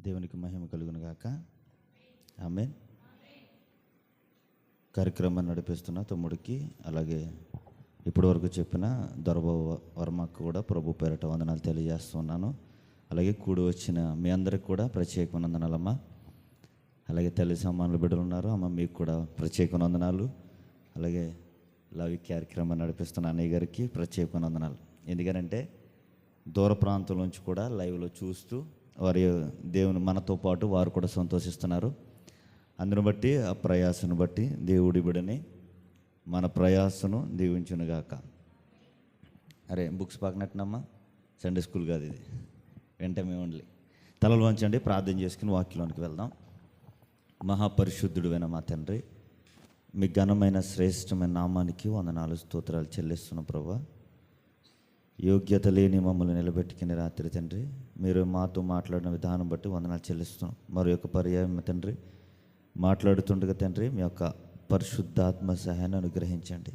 దేవునికి మహిమ కలుగును గాక. ఆమేన్. కార్యక్రమాన్ని నడిపిస్తున్న తమ్ముడికి, అలాగే ఇప్పటివరకు చెప్పిన దొరబాబు వర్మకు కూడా ప్రభు పేరట వందనాలు తెలియజేస్తున్నాను. అలాగే కూడి వచ్చిన మీ అందరికి కూడా ప్రత్యేకమైన వందనాలమ్మా. అలాగే తల్లి సమానులు బిడ్డలు ఉన్నారు అమ్మ, మీకు కూడా ప్రత్యేకమైన వందనాలు. అలాగే లవ్ కార్యక్రమాన్ని నడిపిస్తున్న అన్నయ్య గారికి ప్రత్యేకమైన వందనాలు. ఎందుకంటే దూర ప్రాంతం నుంచి కూడా లైవ్లో చూస్తూ వారి దేవుని మనతో పాటు వారు కూడా సంతోషిస్తున్నారు. అందును బట్టి ఆ ప్రయాసను బట్టి దేవుడి బిడని మన ప్రయాసను దీవించునుగాక. అరే బుక్స్ పాకినట్టునమ్మా, సండే స్కూల్ కాదు ఇది, వెంటనే ఓన్లీ. తలలు వంచండి, ప్రార్థన చేసుకుని వాక్యంలోనికి వెళ్దాం. మహాపరిశుద్ధుడైన మా తండ్రి, మీ ఘనమైన శ్రేష్టమైన నామానికి వందనాలు స్తోత్రాలు చెల్లిస్తున్న ప్రభా. యోగ్యత లేని మమ్మల్ని నిలబెట్టుకుని రాత్రి తండ్రి మీరు మాతో మాట్లాడిన విధానం బట్టి వందనాలు చెల్లిస్తున్నాం. మరి యొక్క పర్యాయం తండ్రి మాట్లాడుతుండగా తండ్రి మీ యొక్క పరిశుద్ధాత్మ సహాయాన్ని అనుగ్రహించండి.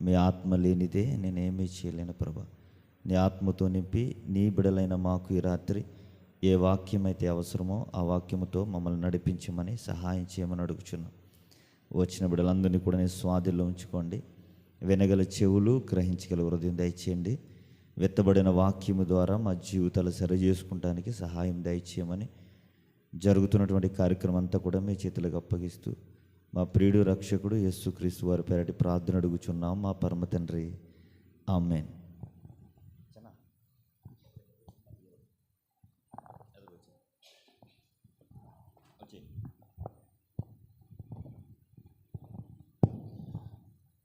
మీ ఆత్మ లేనిదే నేనేమీ చేయలేను ప్రభా. నీ ఆత్మతో నింపి నీ బిడలైన మాకు ఈ రాత్రి ఏ వాక్యం అయితే అవసరమో ఆ వాక్యముతో మమ్మల్ని నడిపించమని సహాయం చేయమని అడుగుచున్నాం. వచ్చిన బిడ్డలందరినీ కూడా నీ స్వాధీనంలో ఉంచుకోండి. వినగల చెవులు, గ్రహించగల హృదయం దయచేయండి. వెత్తబడిన వాక్యము ద్వారా మా జీవితాలు సరి చేసుకుంటానికి సహాయం దయచేయమని జరుగుతున్నటువంటి కార్యక్రమం అంతా కూడా మీ చేతులకు అప్పగిస్తూ మా ప్రియుడు రక్షకుడు యేసుక్రీస్తు వారి పేరటి ప్రార్థన అడుగుచున్నాం మా పరమ తండ్రి. ఆమేన్.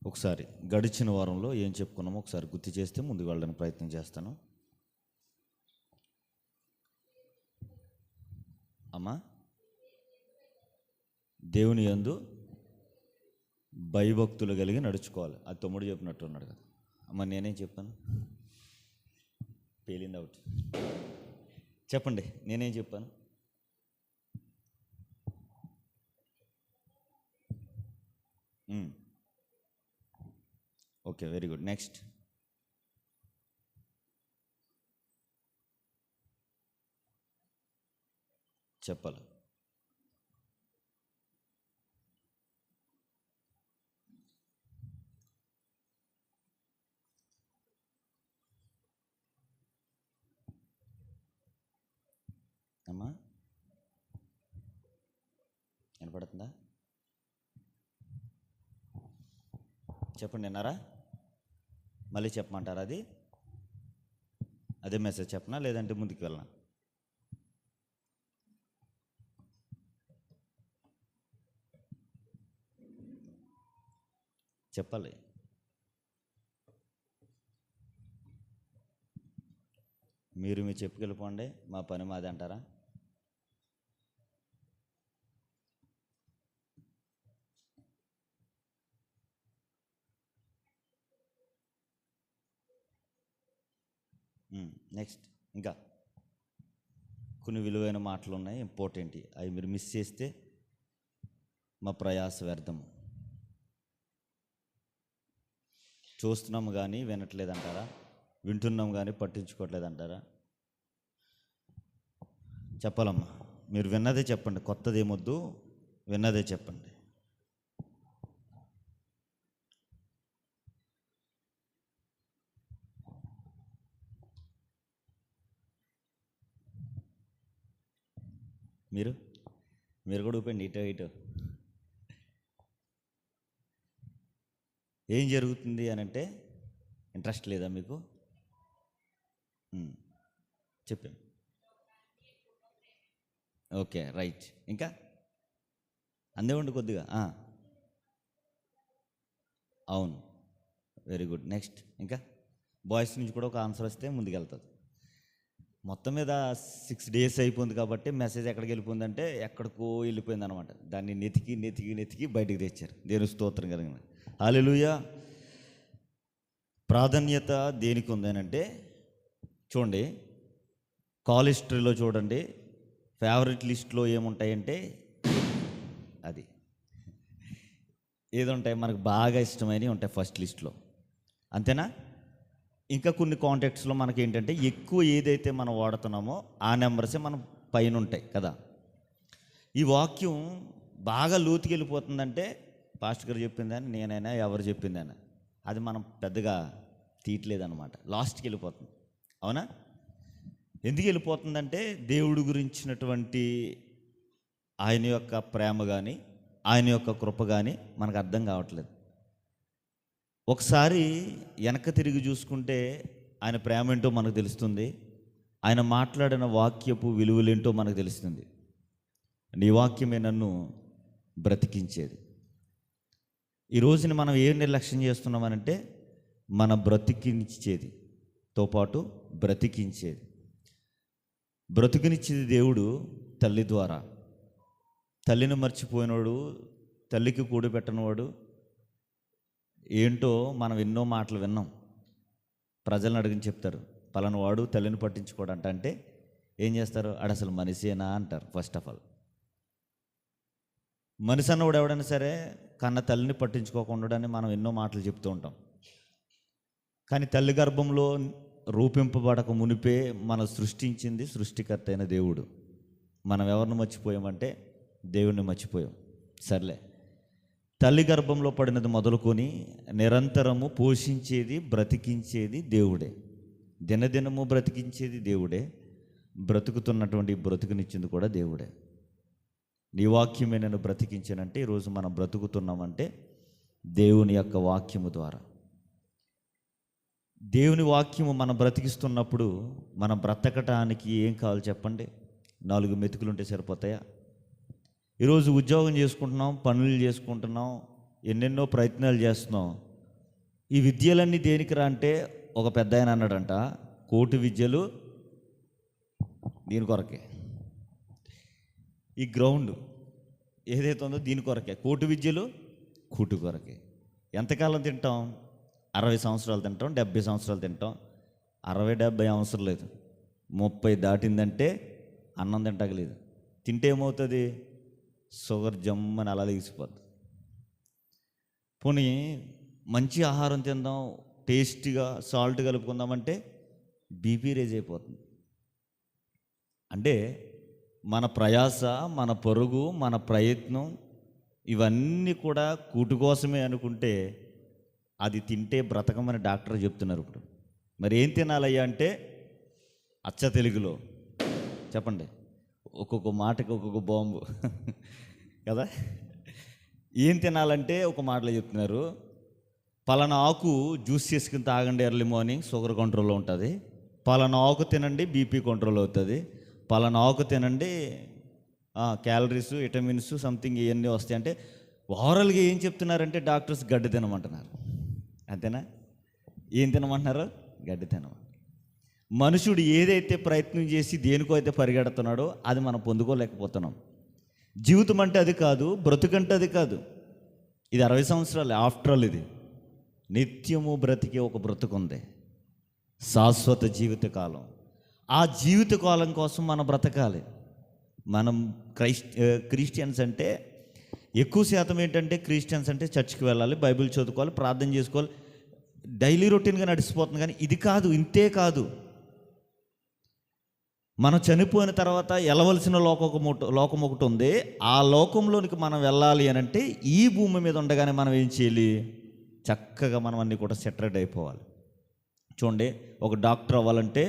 ఒకసారి గడిచిన వారంలో ఏం చెప్పుకున్నామో ఒకసారి గుర్తు చేస్తే ముందుకు వెళ్ళడానికి ప్రయత్నం చేస్తాను. అమ్మా, దేవుని యందు భయభక్తులు కలిగి నడుచుకోవాలి. అది తమ్ముడు చెప్పినట్టు ఉన్నాడు కదా. అమ్మ నేనేం చెప్పాను? పేలింది అవుట్. చెప్పండి, నేనేం చెప్పాను? Okay, very good. నెక్స్ట్ చెప్పాలి. అమ్మా వినపడుతుందా? చెప్పండి, విన్నారా? మళ్ళీ చెప్పమంటారా? అదే మెసేజ్ చెప్పనా లేదంటే ముందుకు వెళ్ళనా? చెప్పాలి. మీరు చెప్పుకెళ్ళిపోండి, మా పని మాది అంటారా? నెక్స్ట్ ఇంకా కొన్ని విలువైన మాటలు ఉన్నాయి, ఇంపార్టెంట్. అవి మీరు మిస్ చేస్తే మా ప్రయాస వ్యర్థము. చూస్తున్నాము కానీ వినట్లేదంటారా? వింటున్నాము కానీ పట్టించుకోవట్లేదంటారా? చెప్పాలమ్మా, మీరు విన్నదే చెప్పండి, కొత్తది ఏమొద్దు, విన్నదే చెప్పండి. మీరు కూడా ఊపండి, ఇటు. ఏం జరుగుతుంది అని అంటే ఇంట్రెస్ట్ లేదా మీకు? చెప్పండి. Okay, right. ఇంకా అందేవండి కొద్దిగా. అవును, వెరీ గుడ్. నెక్స్ట్ ఇంకా బాయ్స్ నుంచి కూడా ఒక ఆన్సర్ వస్తే ముందుకెళ్తుంది. మొత్తం మీద 6 days అయిపోయింది కాబట్టి మెసేజ్ ఎక్కడికి వెళ్ళిపోయిందంటే ఎక్కడికో వెళ్ళిపోయింది అనమాట. దాన్ని నెతికి బయటికి తెచ్చారు. దేవుని స్తోత్రం కలిగిన. హల్లెలూయా. ప్రాధాన్యత దేనికి ఉందనంటే చూడండి, కాల్ హిస్టరీలో చూడండి, ఫేవరెట్ లిస్ట్లో ఏముంటాయంటే అది ఏదో ఉంటాయి, మనకు బాగా ఇష్టమైనవి ఉంటాయి ఫస్ట్ లిస్ట్లో, అంతేనా? ఇంకా కొన్ని కాంటాక్ట్స్లో మనకి ఏంటంటే ఎక్కువ ఏదైతే మనం వాడుతున్నామో ఆ నెంబర్సే మనం పైన ఉంటాయి కదా. ఈ వాక్యం బాగా లోతుకి వెళ్ళిపోతుందంటే పాస్టర్ గారు చెప్పిందని నేనైనా ఎవరు చెప్పిందని అది మనం పెద్దగా తీయట్లేదన్నమాట. లాస్ట్కి వెళ్ళిపోతుంది. అవునా? ఎందుకు వెళ్ళిపోతుందంటే దేవుడి గురించినటువంటి ఆయన యొక్క ప్రేమ కానీ ఆయన యొక్క కృప కానీ మనకు అర్థం కావట్లేదు. ఒకసారి వెనక తిరిగి చూసుకుంటే ఆయన ప్రేమ ఏంటో మనకు తెలుస్తుంది. ఆయన మాట్లాడిన వాక్యపు విలువలేంటో మనకు తెలుస్తుంది. నీ వాక్యమే నన్ను బ్రతికించేది. ఈ రోజుని మనం ఏం నిర్లక్ష్యం చేస్తున్నామనంటే మన బ్రతికించేదితో పాటు బ్రతికించేది. బ్రతికినిచ్చేది దేవుడు తల్లి ద్వారా. తల్లిని మర్చిపోయినవాడు, తల్లికి కూడి పెట్టినవాడు ఏంటో మనం ఎన్నో మాటలు విన్నాం. ప్రజలను అడిగిన చెప్తారు, పలానా వాడు తల్లిని పట్టించుకోడంట. అంటే ఏం చేస్తారు? ఆడు అసలు మనిషేనా అంటారు. ఫస్ట్ ఆఫ్ ఆల్ మనిషి అన్నవాడు ఎవడైనా సరే కన్న తల్లిని పట్టించుకోకుండా మనం ఎన్నో మాటలు చెప్తూ ఉంటాం. కానీ తల్లి గర్భంలో రూపింపబడక మునిపే మనం సృష్టించింది సృష్టికర్త అయిన దేవుడు. మనం ఎవరిని మర్చిపోయామంటే దేవుణ్ణి మర్చిపోయాం. సర్లే, తల్లి గర్భంలో పడినది మొదలుకొని నిరంతరము పోషించేది బ్రతికించేది దేవుడే. దినదినము బ్రతికించేది దేవుడే. బ్రతుకుతున్నటువంటి బ్రతుకునిచ్చింది కూడా దేవుడే. నీ వాక్యమే నన్ను బ్రతికించానంటే ఈరోజు మనం బ్రతుకుతున్నామంటే దేవుని యొక్క వాక్యము ద్వారా. దేవుని వాక్యము మనం బ్రతికిస్తున్నప్పుడు మనం బ్రతకటానికి ఏం కావాలి చెప్పండి? 4 మెతుకులు ఉంటే సరిపోతాయా? ఈరోజు ఉద్యోగం చేసుకుంటున్నాం, పనులు చేసుకుంటున్నాం, ఎన్నెన్నో ప్రయత్నాలు చేస్తున్నాం. ఈ విద్యలన్నీ దేనికి రా అంటే ఒక పెద్ద ఆయన అన్నాడంట, కోటి విద్యలు దీని కొరకే. ఈ గ్రౌండ్ ఏదైతే ఉందో దీని కొరకే. కోటి విద్యలు కూటు కొరకే. ఎంతకాలం తింటాం? 60 సంవత్సరాలు తింటాం, 70 సంవత్సరాలు తింటాం. 60-70 అవసరం లేదు, 30 దాటిందంటే అన్నం తింటగలేదు. తింటే ఏమవుతుంది? షుగర్ జమ్మని అలా లేచిపోద్ది. పోనీ మంచి ఆహారం తిందాం, టేస్టీగా సాల్ట్ కలుపుకుందామంటే బీపీ రేజ్ అయిపోతుంది. అంటే మన ప్రయాస, మన పరుగు, మన ప్రయత్నం ఇవన్నీ కూడా కూటు కోసమే అనుకుంటే అది తింటే బ్రతకమని డాక్టర్ చెప్తున్నారు. ఇప్పుడు మరి ఏం తినాలయ్యా అంటే అచ్చ తెలుగులో చెప్పండి, ఒక్కొక్క మాటకి ఒక్కొక్క బాంబు కదా. ఏం తినాలంటే ఒక మాటలో చెప్తున్నారు, పలానా ఆకు జ్యూస్ చేసుకుని తాగండి ఎర్లీ మార్నింగ్, షుగర్ కంట్రోల్లో ఉంటుంది. పలానా ఆకు తినండి, బీపీ కంట్రోల్ అవుతుంది. పలానా ఆకు తినండి, క్యాలరీస్, విటమిన్స్ సంథింగ్ ఇవన్నీ వస్తాయి. అంటే ఓవరాల్గా ఏం చెప్తున్నారంటే డాక్టర్స్ గడ్డి తినమంటున్నారు. అంతేనా? ఏం తినమంటున్నారు? గడ్డి తినమంటారు. మనుషుడు ఏదైతే ప్రయత్నం చేసి దేనికో అయితే పరిగెడుతున్నాడో అది మనం పొందుకోలేకపోతున్నాం. జీవితం అంటే అది కాదు, బ్రతుకంటే అది కాదు. ఇది 60 సంవత్సరాలు ఆఫ్టర్ ఆల్. ఇది నిత్యము బ్రతికే ఒక బ్రతుకుంది, శాశ్వత జీవితకాలం. ఆ జీవితకాలం కోసం మనం బ్రతకాలి. మనం క్రిస్టియన్స్ అంటే ఎక్కువ శాతం ఏంటంటే క్రిస్టియన్స్ అంటే చర్చ్కి వెళ్ళాలి, బైబిల్ చదువుకోవాలి, ప్రార్థన చేసుకోవాలి, డైలీ రొటీన్గా నడిచిపోతుంది. కానీ ఇది కాదు, ఇంతే కాదు. మనం చనిపోయిన తర్వాత వెళ్ళవలసిన లోకం ఒకటి ఉంది. ఆ లోకంలోనికి మనం వెళ్ళాలి అని అంటే ఈ భూమి మీద ఉండగానే మనం ఏం చేయాలి? చక్కగా మనం అన్నీ కూడా సెటరేట్ అయిపోవాలి. చూడండి, ఒక డాక్టర్ అవ్వాలంటే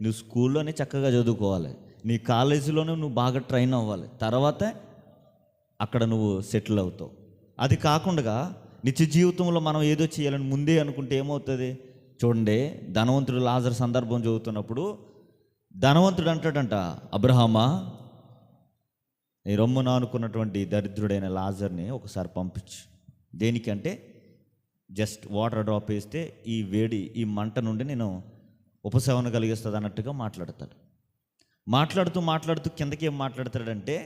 నువ్వు స్కూల్లోనే చక్కగా చదువుకోవాలి, నీ కాలేజీలోనే నువ్వు బాగా ట్రైన్ అవ్వాలి, తర్వాత అక్కడ నువ్వు సెటిల్ అవుతావు. అది కాకుండా నిత్య జీవితంలో మనం ఏదో చేయాలని ముందే అనుకుంటే ఏమవుతుంది? చూడండి, ధనవంతుడు లాజరు సందర్భం చదువుతున్నప్పుడు ధనవంతుడు అంటాడంట, అబ్రహామా నీ రొమ్మున అనుకున్నటువంటి దరిద్రుడైన లాజర్ని ఒకసారి పంపించు. దేనికంటే జస్ట్ వాటర్ డ్రాప్ వేస్తే ఈ వేడి, ఈ మంట నుండి నేను ఉపశమన కలిగిస్తుంది అన్నట్టుగా మాట్లాడతాడు. మాట్లాడుతూ కిందకి ఏం మాట్లాడతాడంటే,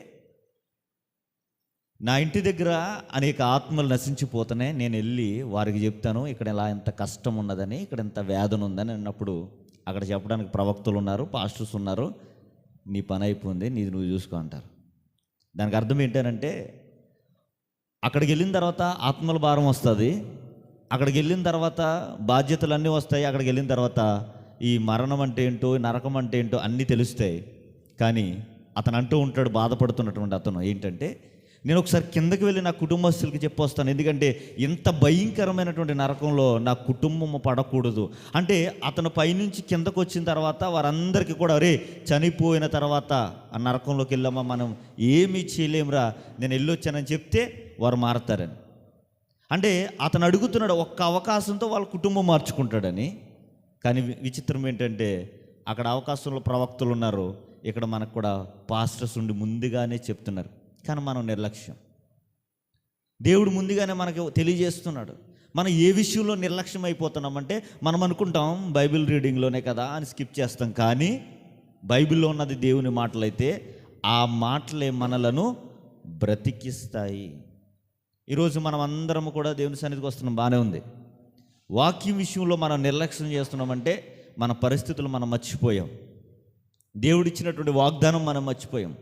నా ఇంటి దగ్గర అనేక ఆత్మలు నశించిపోతున్నాయి, నేను వెళ్ళి వారికి చెప్తాను ఇక్కడ ఇలా ఎంత కష్టం ఉన్నదని, ఇక్కడ ఎంత వేదన ఉందని అన్నప్పుడు అక్కడ చెప్పడానికి ప్రవక్తలు ఉన్నారు, పాస్టర్స్ ఉన్నారు, నీ పని అయిపోయింది, నీది నువ్వు చూసుకో అంటారు. దానికి అర్థం ఏంటంటే అక్కడికి వెళ్ళిన తర్వాత ఆత్మల భారం వస్తుంది, అక్కడికి వెళ్ళిన తర్వాత బాధ్యతలన్నీ వస్తాయి, అక్కడికి వెళ్ళిన తర్వాత ఈ మరణం అంటే ఏంటో, నరకం అంటే ఏంటో అన్నీ తెలుస్తాయి. కానీ అతను అంటూ ఉంటాడు, బాధపడుతున్నటువంటి అతను ఏంటంటే, నేను ఒకసారి కిందకి వెళ్ళి నా కుటుంబస్తులకి చెప్పొస్తాను, ఎందుకంటే ఇంత భయంకరమైనటువంటి నరకంలో నా కుటుంబం పడకూడదు. అంటే అతను పైనుంచి కిందకు వచ్చిన తర్వాత వారందరికీ కూడా, అరే చనిపోయిన తర్వాత ఆ నరకంలోకి వెళ్ళామా, మనం ఏమీ చేయలేమురా, నేను వెళ్ళొచ్చానని చెప్తే వారు మారతారని. అంటే అతను అడుగుతున్నాడు ఒక్క అవకాశంతో వాళ్ళ కుటుంబం మార్చుకుంటాడని. కానీ విచిత్రం ఏంటంటే, అక్కడ అవకాశంలో ప్రవక్తలు ఉన్నారు, ఇక్కడ మనకు కూడా పాస్టర్స్ ఉండి ముందుగానే చెప్తున్నారు. కానీ మనం నిర్లక్ష్యం. దేవుడు ముందుగానే మనకు తెలియజేస్తున్నాడు. మనం ఏ విషయంలో నిర్లక్ష్యం అయిపోతున్నామంటే, మనం అనుకుంటాం బైబిల్ రీడింగ్లోనే కదా అని స్కిప్ చేస్తాం. కానీ బైబిల్లో ఉన్నది దేవుని మాటలైతే ఆ మాటలే మనలను బ్రతికిస్తాయి. ఈరోజు మనం అందరం కూడా దేవుని సన్నిధికి వస్తున్నాం, బాగానే ఉంది. వాక్యం విషయంలో మనం నిర్లక్ష్యం చేస్తున్నామంటే మన పరిస్థితులు మనం మర్చిపోయాం, దేవుడిచ్చినటువంటి వాగ్దానం మనం మర్చిపోయాం.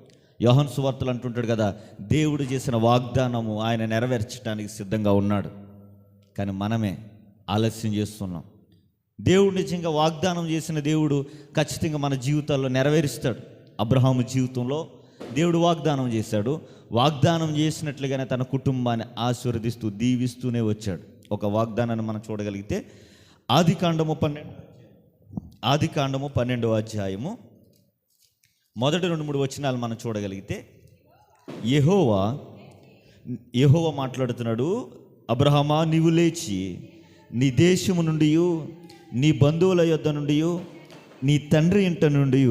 యోహాను సువార్తలు అంటుంటాడు కదా, దేవుడు చేసిన వాగ్దానము ఆయన నెరవేర్చడానికి సిద్ధంగా ఉన్నాడు, కానీ మనమే ఆలస్యం చేస్తున్నాం. దేవుడు నిజంగా వాగ్దానం చేసిన దేవుడు ఖచ్చితంగా మన జీవితాల్లో నెరవేరుస్తాడు. అబ్రహాము జీవితంలో దేవుడు వాగ్దానం చేశాడు. వాగ్దానం చేసినట్లుగానే తన కుటుంబాన్ని ఆశీర్వదిస్తూ దీవిస్తూనే వచ్చాడు. ఒక వాగ్దానాన్ని మనం చూడగలిగితే ఆదికాండము 12వ అధ్యాయము మొదటి 2-3 వచనాలు మనం చూడగలిగితే, యెహోవా మాట్లాడుతున్నాడు, అబ్రహామా నీవు లేచి నీ దేశము నుండి, నీ బంధువుల యొద్ద నుండి, నీ తండ్రి ఇంట నుండి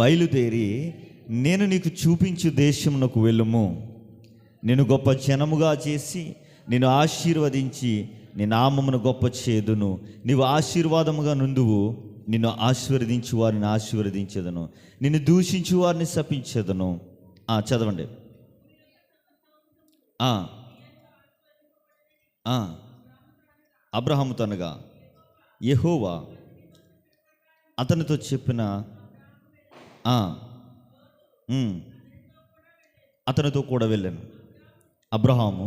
బయలుదేరి నేను నీకు చూపించు దేశమునకు వెళ్ళుము. నేను గొప్ప జనముగా చేసి నిన్ను ఆశీర్వదించి నీ నామమును గొప్ప చేదును. నీవు ఆశీర్వాదముగా నుండువు. నిన్ను ఆశీర్వదించు వారిని ఆశీర్వదించేదను, నిన్ను దూషించు వారిని శపించేదను. చదవండి. అబ్రహాముతో అనగా యెహోవా అతనితో చెప్పిన అతనితో కూడా వెళ్ళాను. అబ్రహాము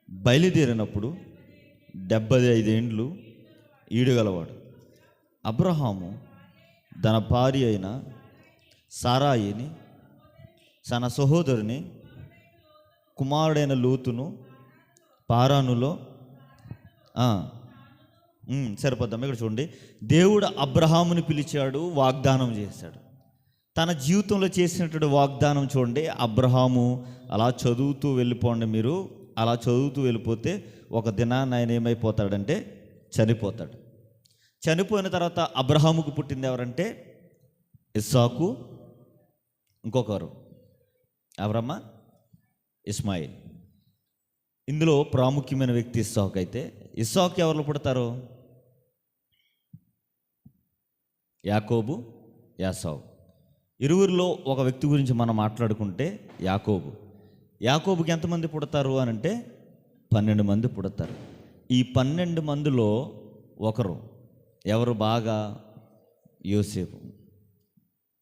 బయలుదేరినప్పుడు 75 ఏండ్లు ఈడుగలవాడు. అబ్రహాము తన భార్య అయిన సారాయిని, తన సహోదరుని, కుమారుడైన లోతును పారానులో సరిపోద్దాం. ఇక్కడ చూడండి, దేవుడు అబ్రహాముని పిలిచాడు, వాగ్దానం చేశాడు. తన జీవితంలో చేసినటువంటి వాగ్దానం చూడండి. అబ్రహాము అలా చదువుతూ వెళ్ళిపోండి, మీరు అలా చదువుతూ వెళ్ళిపోతే ఒక దినాన్ని ఆయన ఏమైపోతాడంటే చనిపోతాడు. చనిపోయిన తర్వాత అబ్రహాముకు పుట్టింది ఎవరంటే ఇస్సాకు, ఇంకొకరు ఎవరమ్మా, ఇస్మాయిల్. ఇందులో ప్రాముఖ్యమైన వ్యక్తి ఇస్సాకు. అయితే ఇస్సాకు ఎవరు పుడతారు? యాకోబు, యాసావు. ఇరువురిలో ఒక వ్యక్తి గురించి మనం మాట్లాడుకుంటే యాకోబుకి ఎంతమంది పుడతారు అని అంటే 12 మంది పుడతారు. ఈ 12 మందిలో ఒకరు ఎవరు? బాగా యోసేపు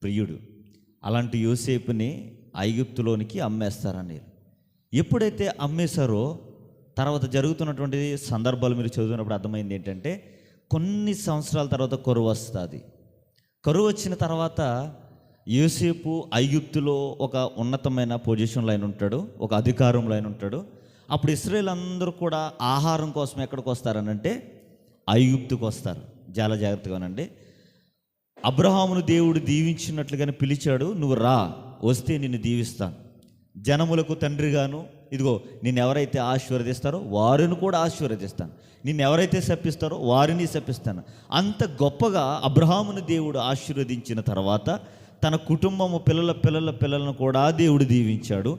ప్రియుడు. అలాంటి యోసేపుని ఐగుప్తులోనికి అమ్మేస్తారని. ఎప్పుడైతే అమ్మేశారో తర్వాత జరుగుతున్నటువంటి సందర్భాలు మీరు చదివినప్పుడు అర్థమైంది ఏంటంటే, కొన్ని సంవత్సరాల తర్వాత కరువు వస్తుంది. కరువు వచ్చిన తర్వాత యోసేపు ఐగుప్తులో ఒక ఉన్నతమైన పొజిషన్లో ఆయన ఉంటాడు, ఒక అధికారంలో ఆయన ఉంటాడు. అప్పుడు ఇశ్రాయేలు అందరూ కూడా ఆహారం కోసం ఎక్కడికి వస్తారనంటే ఐగుప్తుకు వస్తారు. చాలా జాగ్రత్తగానండి. అబ్రహామును దేవుడు దీవించినట్లుగానే పిలిచాడు, నువ్వు రా, వస్తే నిన్ను దీవిస్తాను, జనములకు తండ్రిగాను, ఇదిగో నిన్ను ఎవరైతే ఆశీర్వదిస్తారో వారిని కూడా ఆశీర్వదిస్తాను, నిన్ను ఎవరైతే శపిస్తారో వారిని శపిస్తాను. అంత గొప్పగా అబ్రహామును దేవుడు ఆశీర్వదించిన తర్వాత తన కుటుంబము పిల్లలను కూడా దేవుడు దీవించాడు.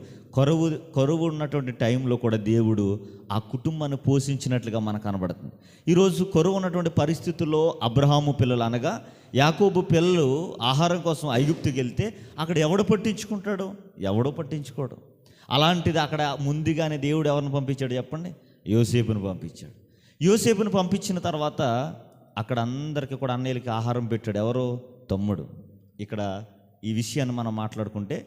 కరువు ఉన్నటువంటి టైంలో కూడా దేవుడు ఆ కుటుంబాన్ని పోషించినట్లుగా మనకు కనబడుతుంది. ఈరోజు కరువు ఉన్నటువంటి పరిస్థితుల్లో అబ్రహాము పిల్లలు అనగా యాకోబు పిల్లలు ఆహారం కోసం ఐగుప్తుకి వెళ్తే అక్కడ ఎవడు పట్టించుకుంటాడు? ఎవడో పట్టించుకోడు. అలాంటిది అక్కడ ముందుగానే దేవుడు ఎవరిని పంపించాడు చెప్పండి? యోసేపుని పంపించాడు. యోసేపుని పంపించిన తర్వాత అక్కడ అందరికీ కూడా అన్నయ్యలకి ఆహారం పెట్టాడు. ఎవరో? తమ్ముడు. ఇక్కడ ఈ విషయాన్ని మనం మాట్లాడుకుంటే,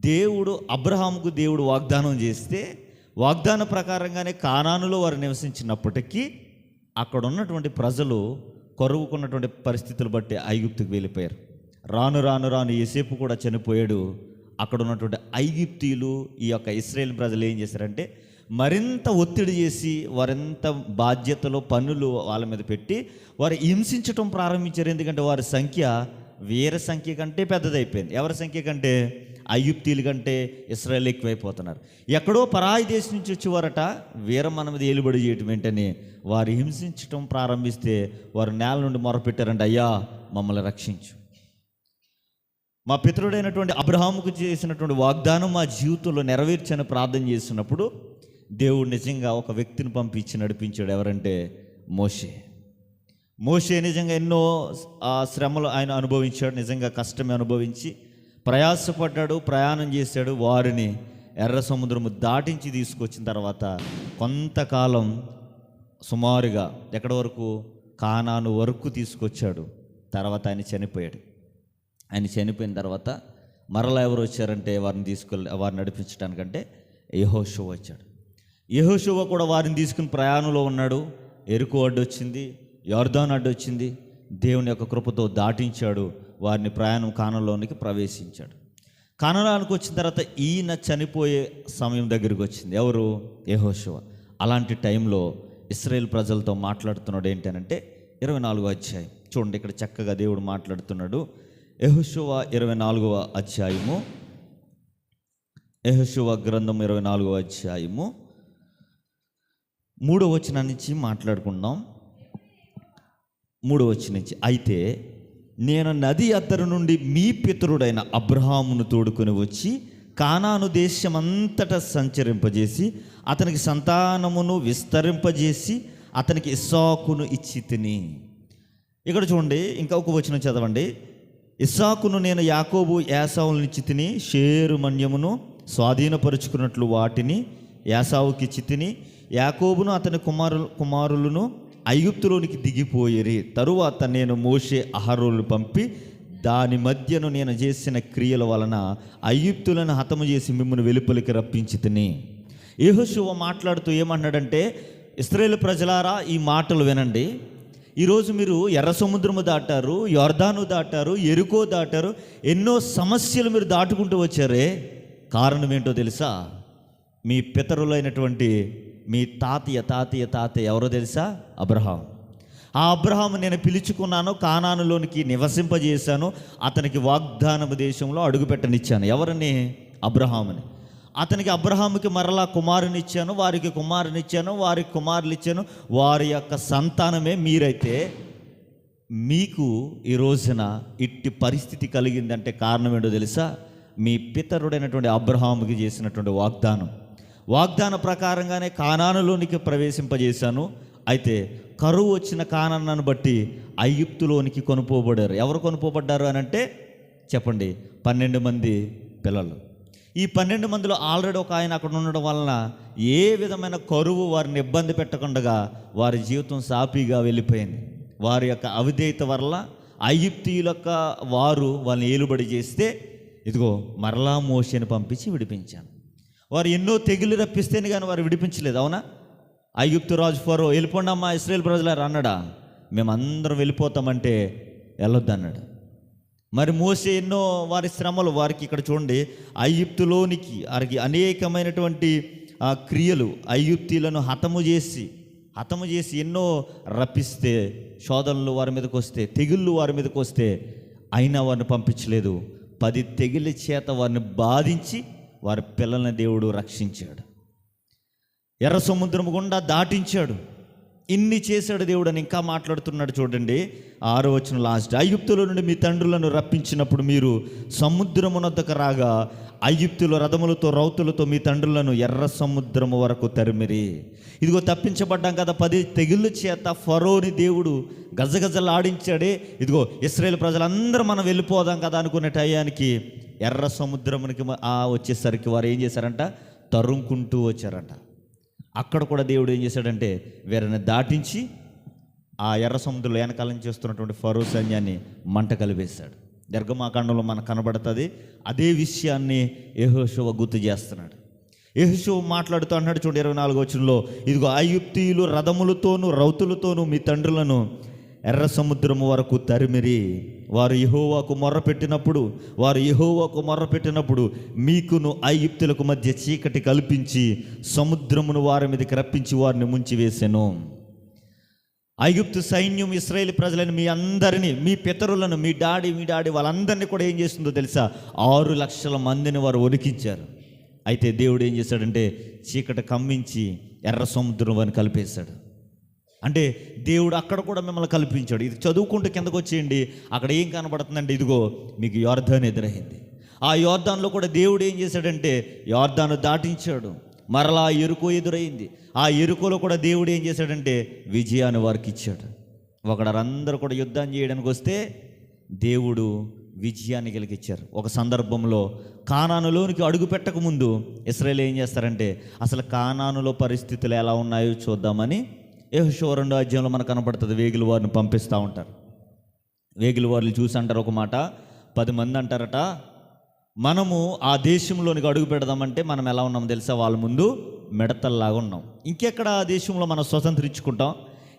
దేవుడు అబ్రహాముకు దేవుడు వాగ్దానం చేస్తే వాగ్దాన ప్రకారంగానే కానానులో వారు నివసించినప్పటికీ అక్కడ ఉన్నటువంటి ప్రజలు కరువుకున్నటువంటి పరిస్థితులు బట్టి ఐగుప్తుకు వెళ్ళిపోయారు. రాను రాను రాను యోసేపు కూడా చనిపోయాడు. అక్కడ ఉన్నటువంటి ఐగుప్తీయులు ఈ యొక్క ఇశ్రాయేల్ ప్రజలు ఏం చేశారంటే మరింత ఒత్తిడి చేసి వారింత బాధ్యతలు పన్నులు వాళ్ళ మీద పెట్టి వారు హింసించటం ప్రారంభించారు. ఎందుకంటే వారి సంఖ్య వీరి సంఖ్య కంటే పెద్దదైపోయింది. ఎవరి సంఖ్య కంటే? ఐగుప్తీయుల కంటే ఇశ్రాయేల్ ఎక్కువైపోతున్నారు. ఎక్కడో పరాయి దేశం నుంచి వచ్చేవారట వీర మన మీద ఏలుబడి చేయటం ఏంటని వారు హింసించటం ప్రారంభిస్తే వారు నేల నుండి మొరపెట్టారంటే, అయ్యా మమ్మల్ని రక్షించు, మా పితరుడైనటువంటి అబ్రహాముకు చేసినటువంటి వాగ్దానం మా జీవితంలో నెరవేర్చని ప్రార్థన చేస్తున్నప్పుడు దేవుడు నిజంగా ఒక వ్యక్తిని పంపించి నడిపించాడు. ఎవరంటే మోషే నిజంగా ఎన్నో శ్రమలు ఆయన అనుభవించాడు. నిజంగా కష్టమే అనుభవించి ప్రయాసపడ్డాడు, ప్రయాణం చేశాడు. వారిని ఎర్ర సముద్రము దాటించి తీసుకొచ్చిన తర్వాత కొంతకాలం సుమారుగా ఎక్కడి వరకు? కానాను వరకు తీసుకొచ్చాడు. తర్వాత ఆయన చనిపోయాడు. ఆయన చనిపోయిన తర్వాత మరలా ఎవరు వచ్చారంటే వారిని నడిపించడానికంటే యెహోషువ వచ్చాడు. యెహోషువ కూడా వారిని తీసుకుని ప్రయాణంలో ఉన్నాడు. ఎరుకో అడ్డు వచ్చింది, యొర్దాను అడ్డు వచ్చింది. దేవుని యొక్క కృపతో దాటించాడు. వారిని ప్రయాణం కానానులోనికి ప్రవేశించాడు. కానానులోనికి వచ్చిన తర్వాత ఈయన చనిపోయే సమయం దగ్గరికి వచ్చింది. ఎవరు? యెహోషువ. అలాంటి టైంలో ఇశ్రాయేల్ ప్రజలతో మాట్లాడుతున్నాడు. ఏంటనంటే 24వ అధ్యాయం చూడండి, ఇక్కడ చక్కగా దేవుడు మాట్లాడుతున్నాడు. యెహోషువ 24వ అధ్యాయము, యెహోషువ గ్రంథం 24వ అధ్యాయము 3వ వచనం నుంచి మాట్లాడుకుందాం. 3వ వచనం నుంచి, అయితే నేను నది అద్దరు నుండి మీ పితరుడైన అబ్రహామును తోడుకొని వచ్చి కానాను దేశమంతటా సంచరింపజేసి అతనికి సంతానమును విస్తరింపజేసి అతనికి ఇస్సాకును ఇచ్చి తిని. ఇక్కడ చూడండి, ఇంకొక వచనం చదవండి. ఇస్సాకును నేను యాకోబు ఏసావులను ఇచ్చి తిని షేరు మన్యమును స్వాధీనపరుచుకున్నట్లు వాటిని ఏసావుకి ఇచ్చి తిని యాకోబును అతని కుమారులను ఐగుప్తులోనికి దిగిపోయిరి. తరువాత నేను మోషే అహరోను పంపి దాని మధ్యను నేను చేసిన క్రియల వలన ఐగుప్తులను హతము చేసి మిమ్మల్ని వెలుపలికి రప్పించి తిని. యెహోషువ మాట్లాడుతూ ఏమన్నాడంటే, ఇశ్రాయేలు ప్రజలారా ఈ మాటలు వినండి. ఈరోజు మీరు ఎర్ర సముద్రము దాటారు, యొర్దాను దాటారు, ఎరుకో దాటారు, ఎన్నో సమస్యలు మీరు దాటుకుంటూ వచ్చారే. కారణం ఏంటో తెలుసా? మీ పితరులైనటువంటి మీ తాతయ్య ఎవరో తెలుసా? అబ్రహాం. ఆ అబ్రహాము నేను పిలుచుకున్నాను, కానానులోనికి నివసింపజేశాను, అతనికి వాగ్దానపు దేశంలో అడుగుపెట్టనిచ్చాను. ఎవరిని? అబ్రహాముని. అబ్రహాముకి మరలా కుమారునిచ్చాను, వారికి కుమారునిచ్చాను, వారికి కుమారులు ఇచ్చాను. వారి యొక్క సంతానమే మీరైతే మీకు ఈ రోజున ఇట్టి పరిస్థితి కలిగిందంటే కారణం ఏంటో తెలుసా? మీ పితరుడైనటువంటి అబ్రహాముకి చేసినటువంటి వాగ్దాన ప్రకారంగానే కానానులోనికి ప్రవేశింపజేశాను. అయితే కరువు వచ్చిన కానాను బట్టి ఐగుప్తులోనికి కొనుపోబడ్డారు. ఎవరు కొనుపోబడ్డారు అని అంటే చెప్పండి? 12 మంది పిల్లలు. ఈ 12 మందిలో ఆల్రెడీ ఒక ఆయన అక్కడ ఉండడం వలన ఏ విధమైన కరువు వారిని ఇబ్బంది పెట్టకుండా వారి జీవితం సాఫీగా వెళ్ళిపోయింది. వారి యొక్క అవిధేయత వల్ల ఐగుప్తీయుల యొక్క వాళ్ళని ఏలుబడి చేస్తే ఇదిగో మరలా మోషేని పంపించి విడిపించాను. వారు ఎన్నో తెగులు రప్పిస్తేనే కానీ వారు విడిపించలేదు. అవునా? ఐగుప్తు రాజు ఫరో వెళ్ళిపోండి అమ్మా ఇశ్రాయేల్ ప్రజలారా అన్నాడా? మేమందరం వెళ్ళిపోతామంటే వెళ్ళొద్దు అన్నాడు. మరి మోసే ఎన్నో వారి శ్రమలు వారికి ఇక్కడ చూడండి, ఐగుప్తులోనికి అనేకమైనటువంటి క్రియలు ఐగుప్తీలను హతము చేసి ఎన్నో రప్పిస్తే, శోధనలు వారి మీదకి వస్తే, తెగుళ్ళు వారి మీదకి వస్తే అయినా వారిని పంపించలేదు. 10 తెగుళ్ళ చేత వారిని బాధించి వారి పిల్లల్ని దేవుడు రక్షించాడు. ఎర్ర సముద్రము గుండా దాటించాడు. ఇన్ని చేశాడు దేవుడు అని ఇంకా మాట్లాడుతున్నాడు. చూడండి 6వ వచనం లాస్ట్. ఐగుప్తులో నుండి మీ తండ్రులను రప్పించినప్పుడు మీరు సముద్రమునొద్దకు రాగా ఐగుప్తుల రథములతో రౌతులతో మీ తండ్రులను ఎర్ర సముద్రము వరకు తరిమిరి. ఇదిగో తప్పించబడ్డాం కదా, 10 తెగుళ్ళ చేత ఫరోని దేవుడు గజగజలాడించాడే. ఇదిగో ఇశ్రాయేల్ ప్రజలందరూ మనం వెళ్ళిపోదాం కదా అనుకునే టయానికి ఎర్ర సముద్రమునికి వచ్చేసరికి వారు ఏం చేశారంట? తరుముకుంటూ వచ్చారంట. అక్కడ కూడా దేవుడు ఏం చేశాడంటే వీరిని దాటించి ఆ ఎర్ర సముద్రంలో వెనకాలం చేస్తున్నటువంటి ఫరో సైన్యాన్ని మంట కలిపేశాడు. నిర్గమాకాండంలో మనకు కనబడుతుంది. అదే విషయాన్ని యెహోషువ గుర్తు చేస్తున్నాడు. యెహోషువ మాట్లాడుతూ అన్నాడు చూడండి 24వ వచనంలో, ఇదిగో ఐగుప్తీయులు రథములతోనూ రౌతులతోనూ మీ తండ్రులను ఎర్ర సముద్రము వరకు తరిమిరి. వారు యెహోవాకు మొర్రపెట్టినప్పుడు మీకును ఐగుప్తులకు మధ్య చీకటి కల్పించి సముద్రమును వారి మీదకి రప్పించి వారిని ముంచివేసెను. ఐగుప్తు సైన్యం ఇశ్రాయేలు ప్రజలను మీ అందరినీ, మీ పితరులను, మీ డాడీ వాళ్ళందరినీ కూడా ఏం చేస్తుందో తెలుసా? 6 లక్షల మందిని వారు వణికించారు. అయితే దేవుడు ఏం చేశాడంటే చీకటి కమ్మించి ఎర్ర సముద్రం వారిని కలిపేశాడు. అంటే దేవుడు అక్కడ కూడా మిమ్మల్ని కల్పించాడు. ఇది చదువుకుంటూ కిందకు వచ్చేయండి, అక్కడ ఏం కనబడుతుందంటే ఇదిగో మీకు యోర్దాను ఎదురైంది. ఆ యోర్దానులో కూడా దేవుడు ఏం చేశాడంటే యోర్దాను దాటించాడు. మరలా ఎరుకో ఎదురైంది. ఆ ఎరుకోలో కూడా దేవుడు ఏం చేశాడంటే విజయాన్ని వారికి ఇచ్చాడు. ఒకడందరూ కూడా యుద్ధం చేయడానికి వస్తే దేవుడు విజయాన్ని కలిగించారు. ఒక సందర్భంలో కానానులోనికి అడుగు పెట్టక ముందు ఇశ్రాయేలు ఏం చేస్తారంటే అసలు కానానులో పరిస్థితులు ఎలా ఉన్నాయో చూద్దామని యెహోషువ 2వ అధ్యాయంలో మనకు కనపడుతుంది. వేగుల వారిని పంపిస్తూ ఉంటారు. వేగుల వారిని చూసి అంటారు ఒక మాట, 10 మంది అంటారట, మనము ఆ దేశంలోనికి అడుగు పెడదామంటే మనం ఎలా ఉన్నాం తెలుసా? వాళ్ళ ముందు మిడతల్లాగా ఉన్నాం. ఇంకెక్కడ ఆ దేశంలో మనం స్వతంత్రించుకుంటాం,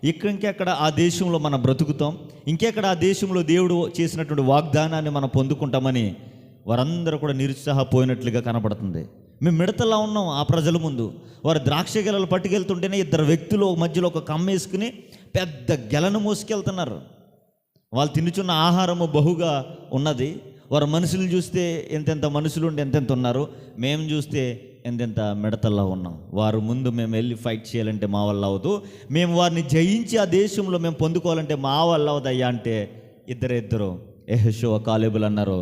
ఇంకెక్కడ ఆ దేశంలో మనం బ్రతుకుతాం, ఇంకెక్కడ ఆ దేశంలో దేవుడు చేసినటువంటి వాగ్దానాన్ని మనం పొందుకుంటామని వారందరూ కూడా నిరుత్సాహపోయినట్లుగా కనబడుతుంది. మేము మిడతలా ఉన్నాం ఆ ప్రజల ముందు. వారు ద్రాక్ష గెలలు పట్టుకెళ్తుంటేనే 2 వ్యక్తులు మధ్యలో ఒక కమ్మేసుకుని పెద్ద గెలను మోసుకెళ్తున్నారు. వాళ్ళు తినుచున్న ఆహారము బహుగా ఉన్నది. వారు మనుషులు చూస్తే ఎంతెంత మనుషులు ఉండి ఎంతెంత ఉన్నారు, మేము చూస్తే ఎంతెంత మిడతల్లా ఉన్నాం. వారు ముందు మేము వెళ్ళి ఫైట్ చేయాలంటే మా వల్ల అవ్వదు, మేము వారిని జయించి ఆ దేశంలో మేము పొందుకోవాలంటే మా వల్ల అవ్వదయ్యా అంటే ఇద్దరు యెహోషువ కాలేబులు అన్నారు,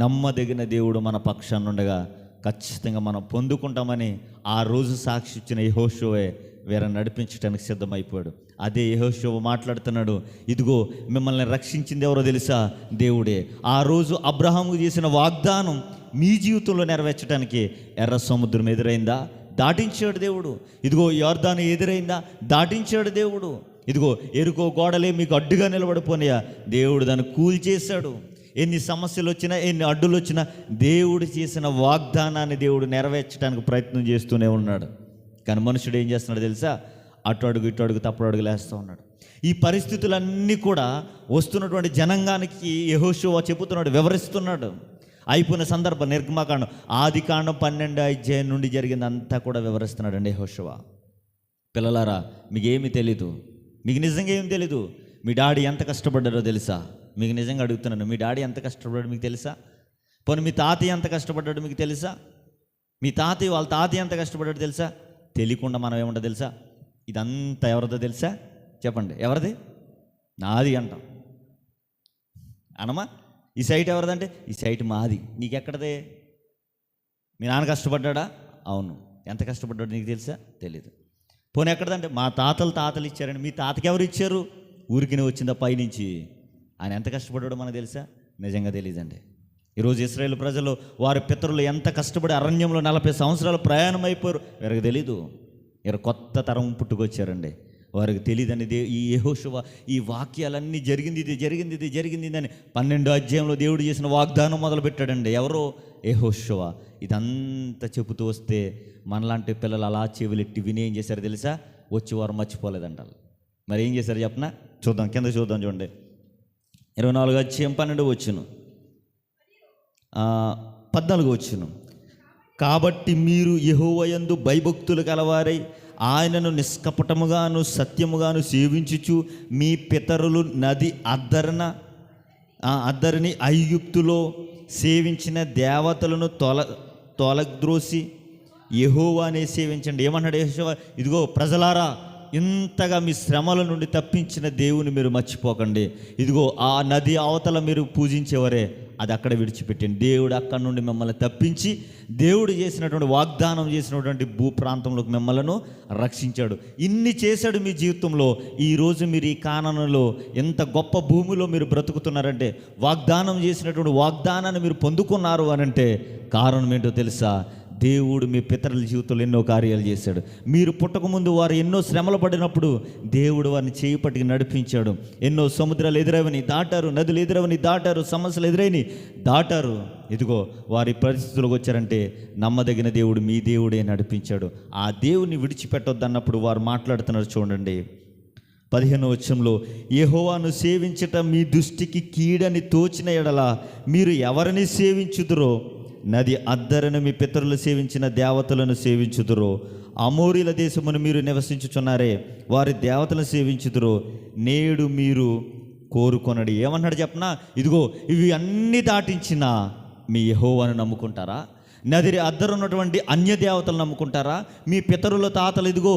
నమ్మదగిన దేవుడు మన పక్షాన ఉండగా ఖచ్చితంగా మనం పొందుకుంటామని ఆ రోజు సాక్షి ఇచ్చిన యెహోషువే వీరిని నడిపించడానికి సిద్ధమైపోయాడు. అదే యెహోషువ మాట్లాడుతున్నాడు, ఇదిగో మిమ్మల్ని రక్షించింది ఎవరో తెలుసా? దేవుడే. ఆ రోజు అబ్రహాముకు చేసిన వాగ్దానం మీ జీవితంలో నెరవేర్చడానికి ఎర్ర సముద్రం ఎదురైందా? దాటించాడు దేవుడు. ఇదిగో యోర్దాను ఎదురైందా? దాటించాడు దేవుడు. ఇదిగో ఎరుకో గోడలే మీకు అడ్డుగా నిలబడిపోయినాయా? దేవుడు దాన్ని కూల్చేశాడు. ఎన్ని సమస్యలు వచ్చినా, ఎన్ని అడ్డులు వచ్చినా దేవుడు చేసిన వాగ్దానాన్ని దేవుడు నెరవేర్చడానికి ప్రయత్నం చేస్తూనే ఉన్నాడు. కానీ మనుషుడు ఏం చేస్తున్నాడు తెలుసా? అటు అడుగు ఇటు అడుగు తప్పుడు అడుగులు వేస్తూ ఉన్నాడు. ఈ పరిస్థితులన్నీ కూడా వస్తున్నటువంటి జనాంగానికి యెహోషువ చెబుతున్నాడు, వివరిస్తున్నాడు. అయిపోయిన సందర్భం నిర్గమకాండం, ఆదికాండం 12వ అధ్యాయం నుండి జరిగిందంతా కూడా వివరిస్తున్నాడు అండి యెహోషువ. పిల్లలారా, మీకేమీ తెలీదు, మీకు నిజంగా ఏమి తెలీదు. మీ డాడీ ఎంత కష్టపడ్డారో తెలుసా? మీకు నిజంగా అడుగుతున్నాను, మీ డాడీ ఎంత కష్టపడ్డాడు మీకు తెలుసా? పోనీ మీ తాతయ్య ఎంత కష్టపడ్డాడు మీకు తెలుసా? మీ తాతయ్య వాళ్ళ తాతయ్య ఎంత కష్టపడ్డాడు తెలుసా? తెలియకుండా మనం ఏముంటో తెలుసా? ఇదంతా ఎవరిదో తెలుసా? చెప్పండి, ఎవరిది? నాది అంటాం. అనమా ఈ సైట్ ఎవరిదంటే ఈ సైట్ మాది. నీకెక్కడదే? మీ నాన్న కష్టపడ్డా? అవును. ఎంత కష్టపడ్డాడు నీకు తెలుసా? తెలీదు. పోనీ ఎక్కడదంటే మా తాతలు ఇచ్చారండి. మీ తాతకి ఎవరు ఇచ్చారు? ఊరికినే వచ్చిందా పైనుంచి? ఆయన ఎంత కష్టపడ్డాడో మనకు తెలుసా? నిజంగా తెలియదండి. ఈరోజు ఇశ్రాయేలు ప్రజలు వారి పితరులు ఎంత కష్టపడి అరణ్యంలో 40 సంవత్సరాలు ప్రయాణం అయిపోయారు. వీరికి తెలీదు. వీరు కొత్త తరం పుట్టుకొచ్చారండి. వారికి తెలియదండి. ఈ యెహోషువ ఈ వాక్యాలన్నీ జరిగింది అని 12వ అధ్యాయంలో దేవుడు చేసిన వాగ్దానం మొదలుపెట్టాడండి. ఎవరో? యెహోషువ. ఇదంతా చెబుతూ వస్తే మనలాంటి పిల్లలు అలా చెవులెట్టి విని ఏం చేశారు తెలుసా? వచ్చి వారు మర్చిపోలేదంటారు. మరి ఏం చేశారు చెప్పనా? చూద్దాం, కింద చూద్దాం. చూడండి, 24వ అధ్యాయం 12వ వచనం, 14వ వచనం. కాబట్టి మీరు యెహోవా యందు భయభక్తులు కలవారై ఆయనను నిష్కపటముగాను సత్యముగాను సేవించుచు మీ పితరులు నది అద్దరిని ఐగుప్తులో సేవించిన దేవతలను తొలగ్ద్రోసి యెహోవానే సేవించండి. ఏమన్నాడు యెహోషువ? ఇదిగో ప్రజలారా, ఇంతగా మీ శ్రమల నుండి తప్పించిన దేవుని మీరు మర్చిపోకండి. ఇదిగో ఆ నది అవతల మీరు పూజించేవారే, అది అక్కడ విడిచిపెట్టండి. దేవుడు అక్కడి నుండి మిమ్మల్ని తప్పించి దేవుడు చేసినటువంటి వాగ్దానం చేసినటువంటి భూ ప్రాంతంలోకి మిమ్మల్ని రక్షించాడు. ఇన్ని చేశాడు మీ జీవితంలో. ఈరోజు మీరు ఈ కానానులో ఎంత గొప్ప భూమిలో మీరు బ్రతుకుతున్నారంటే, వాగ్దానం చేసినటువంటి వాగ్దానాన్ని మీరు పొందుకున్నారు అనంటే కారణం ఏంటో తెలుసా? దేవుడు మీ పితరుల జీవితంలో ఎన్నో కార్యాలు చేశాడు. మీరు పుట్టకముందు వారు ఎన్నో శ్రమలు పడినప్పుడు దేవుడు వారిని చేయి పట్టుకు నడిపించాడు. ఎన్నో సముద్రాలు ఎదురవని దాటారు, నదులు ఎదురవని దాటారు, సమస్యలు ఎదురైని దాటారు. ఇదిగో వారి పరిస్థితులకు వచ్చారంటే నమ్మదగిన దేవుడు మీ దేవుడే నడిపించాడు. ఆ దేవుని విడిచిపెట్టొద్దన్నప్పుడు వారు మాట్లాడుతున్నారు. చూడండి, 15వ వచనంలో, యెహోవాను సేవించట మీ దృష్టికి కీడని తోచిన ఎడల మీరు ఎవరిని సేవించుదురో, నది అద్దరను మీ పితరులు సేవించిన దేవతలను సేవించుదురో, అమోరీల దేశమును మీరు నివసించుచున్నారే వారి దేవతలను సేవించుదురో, నేడు మీరు కోరుకొనడి. ఏమన్నాడు చెప్పనా? ఇదిగో ఇవి అన్నీ దాటించిన మీ యెహోవాను నమ్ముకుంటారా? నది అద్దరు ఉన్నటువంటి అన్య దేవతలు నమ్ముకుంటారా? మీ పితరుల తాతలు ఇదిగో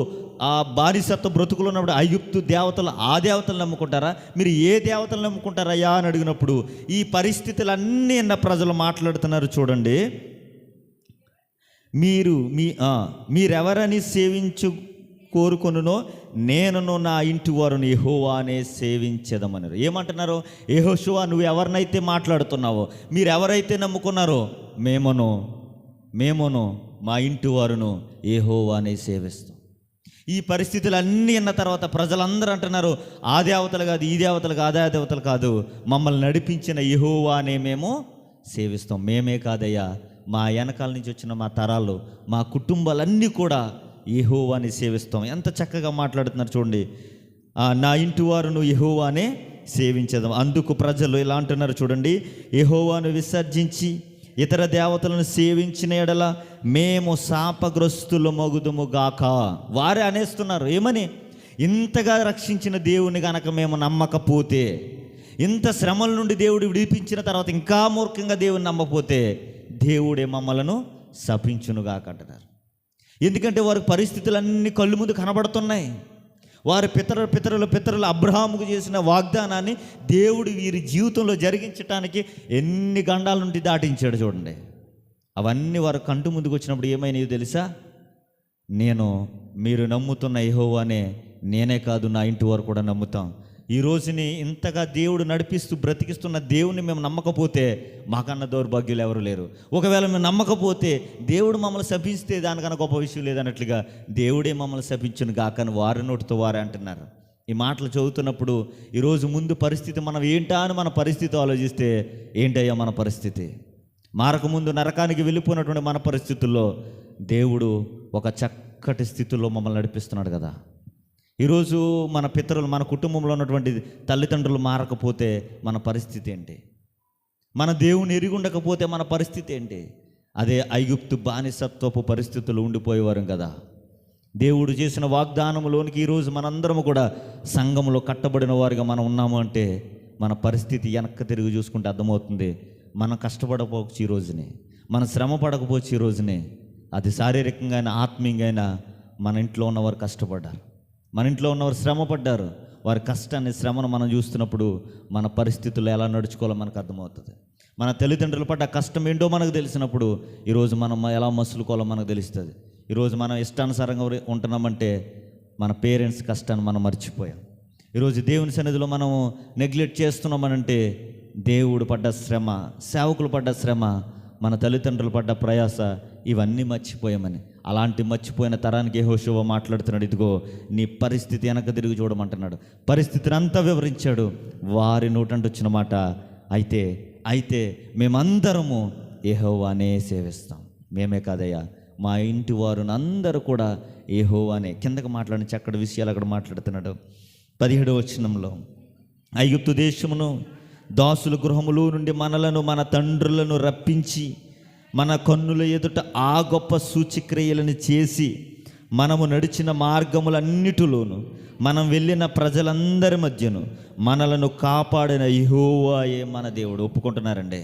ఆ బానిసత్వ బ్రతుకులు ఉన్నప్పుడు ఐగుప్తు దేవతలు, ఆ దేవతలు నమ్ముకుంటారా? మీరు ఏ దేవతలు నమ్ముకుంటారయ్యా అని అడిగినప్పుడు ఈ పరిస్థితులన్నీ ప్రజలు మాట్లాడుతున్నారు. చూడండి, మీరెవరని సేవించు కోరుకొనునో నేనును నా ఇంటి వారుని యెహోవానే సేవించెదమన్నారు. ఏమంటున్నారు? యెహోషువ, నువ్వు ఎవరినైతే మాట్లాడుతున్నావో, మీరు ఎవరైతే నమ్ముకున్నారో మేమును మా ఇంటి వారును యెహోవానే సేవిస్తాం. ఈ పరిస్థితులన్నీ అన్న తర్వాత ప్రజలందరూ అంటున్నారు, ఆ దేవతలు కాదు, ఈ దేవతలు కాదు, ఆ దేవతలు కాదు, మమ్మల్ని నడిపించిన యెహోవానే మేము సేవిస్తాం. మేమే కాదయ్యా, మా వెనకాల నుంచి వచ్చిన మా తరాలు, మా కుటుంబాలన్నీ కూడా యెహోవాని సేవిస్తాం. ఎంత చక్కగా మాట్లాడుతున్నారు చూడండి. నా ఇంటి వారును యెహోవానే సేవించదాం. అందుకు ప్రజలు ఇలా అంటున్నారు చూడండి, యెహోవాను విసర్జించి ఇతర దేవతలను సేవించిన ఎడల మేము శాపగ్రస్తులు మగుదుము గాక. వారే అనేస్తున్నారు, ఏమని? ఇంతగా రక్షించిన దేవుని గనక మేము నమ్మకపోతే, ఇంత శ్రమల నుండి దేవుడు విడిపించిన తర్వాత ఇంకా మూర్ఖంగా దేవుని నమ్మకపోతే దేవుడే మమ్మలను శపించునుగాక అంటున్నారు. ఎందుకంటే వారి పరిస్థితులన్నీ కళ్ళు ముందు కనబడుతున్నాయి. వారి పితరులు అబ్రహాముకు చేసిన వాగ్దానాన్ని దేవుడు వీరి జీవితంలో జరిగించడానికి ఎన్ని గండాల నుండి దాటించాడు చూడండి. అవన్నీ వారి కంటు ముందుకు వచ్చినప్పుడు ఏమైనాయో తెలుసా? మీరు నమ్ముతున్న యెహోవానే, నేనే కాదు నా ఇంటి వారు కూడా నమ్ముతాం. ఈ రోజుని ఇంతగా దేవుడు నడిపిస్తూ బ్రతికిస్తున్న దేవుని మేము నమ్మకపోతే మాకన్నా దౌర్భాగ్యులు ఎవరు లేరు. ఒకవేళ మేము నమ్మకపోతే దేవుడు మమ్మల్ని శపిస్తే దానికన్నా గొప్ప విషయం లేదన్నట్లుగా దేవుడే మమ్మల్ని శపించును గాకని వారి నోటితో వారే అంటున్నారు. ఈ మాటలు చదువుతున్నప్పుడు ఈరోజు ముందు పరిస్థితి మనం ఏంటా అని మన పరిస్థితి ఆలోచిస్తే, ఏంటయ్యా మన పరిస్థితి? మారక ముందు నరకానికి వెళ్ళిపోయినటువంటి మన పరిస్థితుల్లో దేవుడు ఒక చక్కటి స్థితిలో మమ్మల్ని నడిపిస్తున్నాడు కదా. ఈరోజు మన పితరులు, మన కుటుంబంలో ఉన్నటువంటి తల్లిదండ్రులు మారకపోతే మన పరిస్థితి ఏంటి? మన దేవుని ఎరిగి ఉండకపోతే మన పరిస్థితి ఏంటి? అదే ఐగుప్తు బానిసత్వపు పరిస్థితులు ఉండిపోయేవారు కదా. దేవుడు చేసిన వాగ్దానంలోనికి ఈరోజు మనందరము కూడా సంఘంలో కట్టబడిన వారిగా మనం ఉన్నాము అంటే మన పరిస్థితి వెనక్కి తిరిగి చూసుకుంటే అర్థమవుతుంది. మనం కష్టపడకపోవచ్చు ఈ రోజునే, మన శ్రమ పడకపోవచ్చు ఈ రోజునే. అది శారీరకంగా అయినా ఆత్మీయంగా అయినా మన ఇంట్లో ఉన్నవారు కష్టపడ్డారు, మన ఇంట్లో ఉన్నవారు శ్రమ పడ్డారు. వారి కష్టాన్ని, శ్రమను మనం చూస్తున్నప్పుడు మన పరిస్థితులు ఎలా నడుచుకోవాలో మనకు అర్థమవుతుంది. మన తల్లిదండ్రులు పడ్డ కష్టం ఏంటో మనకు తెలిసినప్పుడు ఈరోజు మనం ఎలా మసులుకోవాలో మనకు తెలుస్తుంది. ఈరోజు మనం ఇష్టానుసారంగా ఉంటున్నామంటే మన పేరెంట్స్ కష్టాన్ని మనం మర్చిపోయాం. ఈరోజు దేవుని సన్నిధిలో మనం నెగ్లెక్ట్ చేస్తున్నామనంటే దేవుడు పడ్డ శ్రమ, సేవకులు పడ్డ శ్రమ, మన తల్లిదండ్రులు పడ్డ ప్రయాస, ఇవన్నీ మర్చిపోయామని. అలాంటి మర్చిపోయిన తరానికి యెహోషువ మాట్లాడుతున్నాడు. ఇదిగో నీ పరిస్థితి వెనక తిరిగి చూడమంటున్నాడు. పరిస్థితిని అంతా వివరించాడు. వారి నోటంటూ వచ్చిన మాట, అయితే మేమందరము యెహోవానే సేవిస్తాం. మేమే కాదయ్యా, మా ఇంటి వారు అందరూ కూడా యెహోవానే. కిందకు మాట్లాడిన చక్కటి విషయాలు అక్కడ మాట్లాడుతున్నాడు. 17వ వచనంలో, ఐగుప్తు దేశమును దాసుల గృహములో నుండి మనలను, మన తండ్రులను రప్పించి మన కన్నుల ఎదుట ఆ గొప్ప సూచక్రియలను చేసి మనము నడిచిన మార్గములన్నిటిలోను మనం వెళ్ళిన ప్రజలందరి మధ్యను మనలను కాపాడిన యెహోవాయే మన దేవుడు. ఒప్పుకుంటున్నారండి?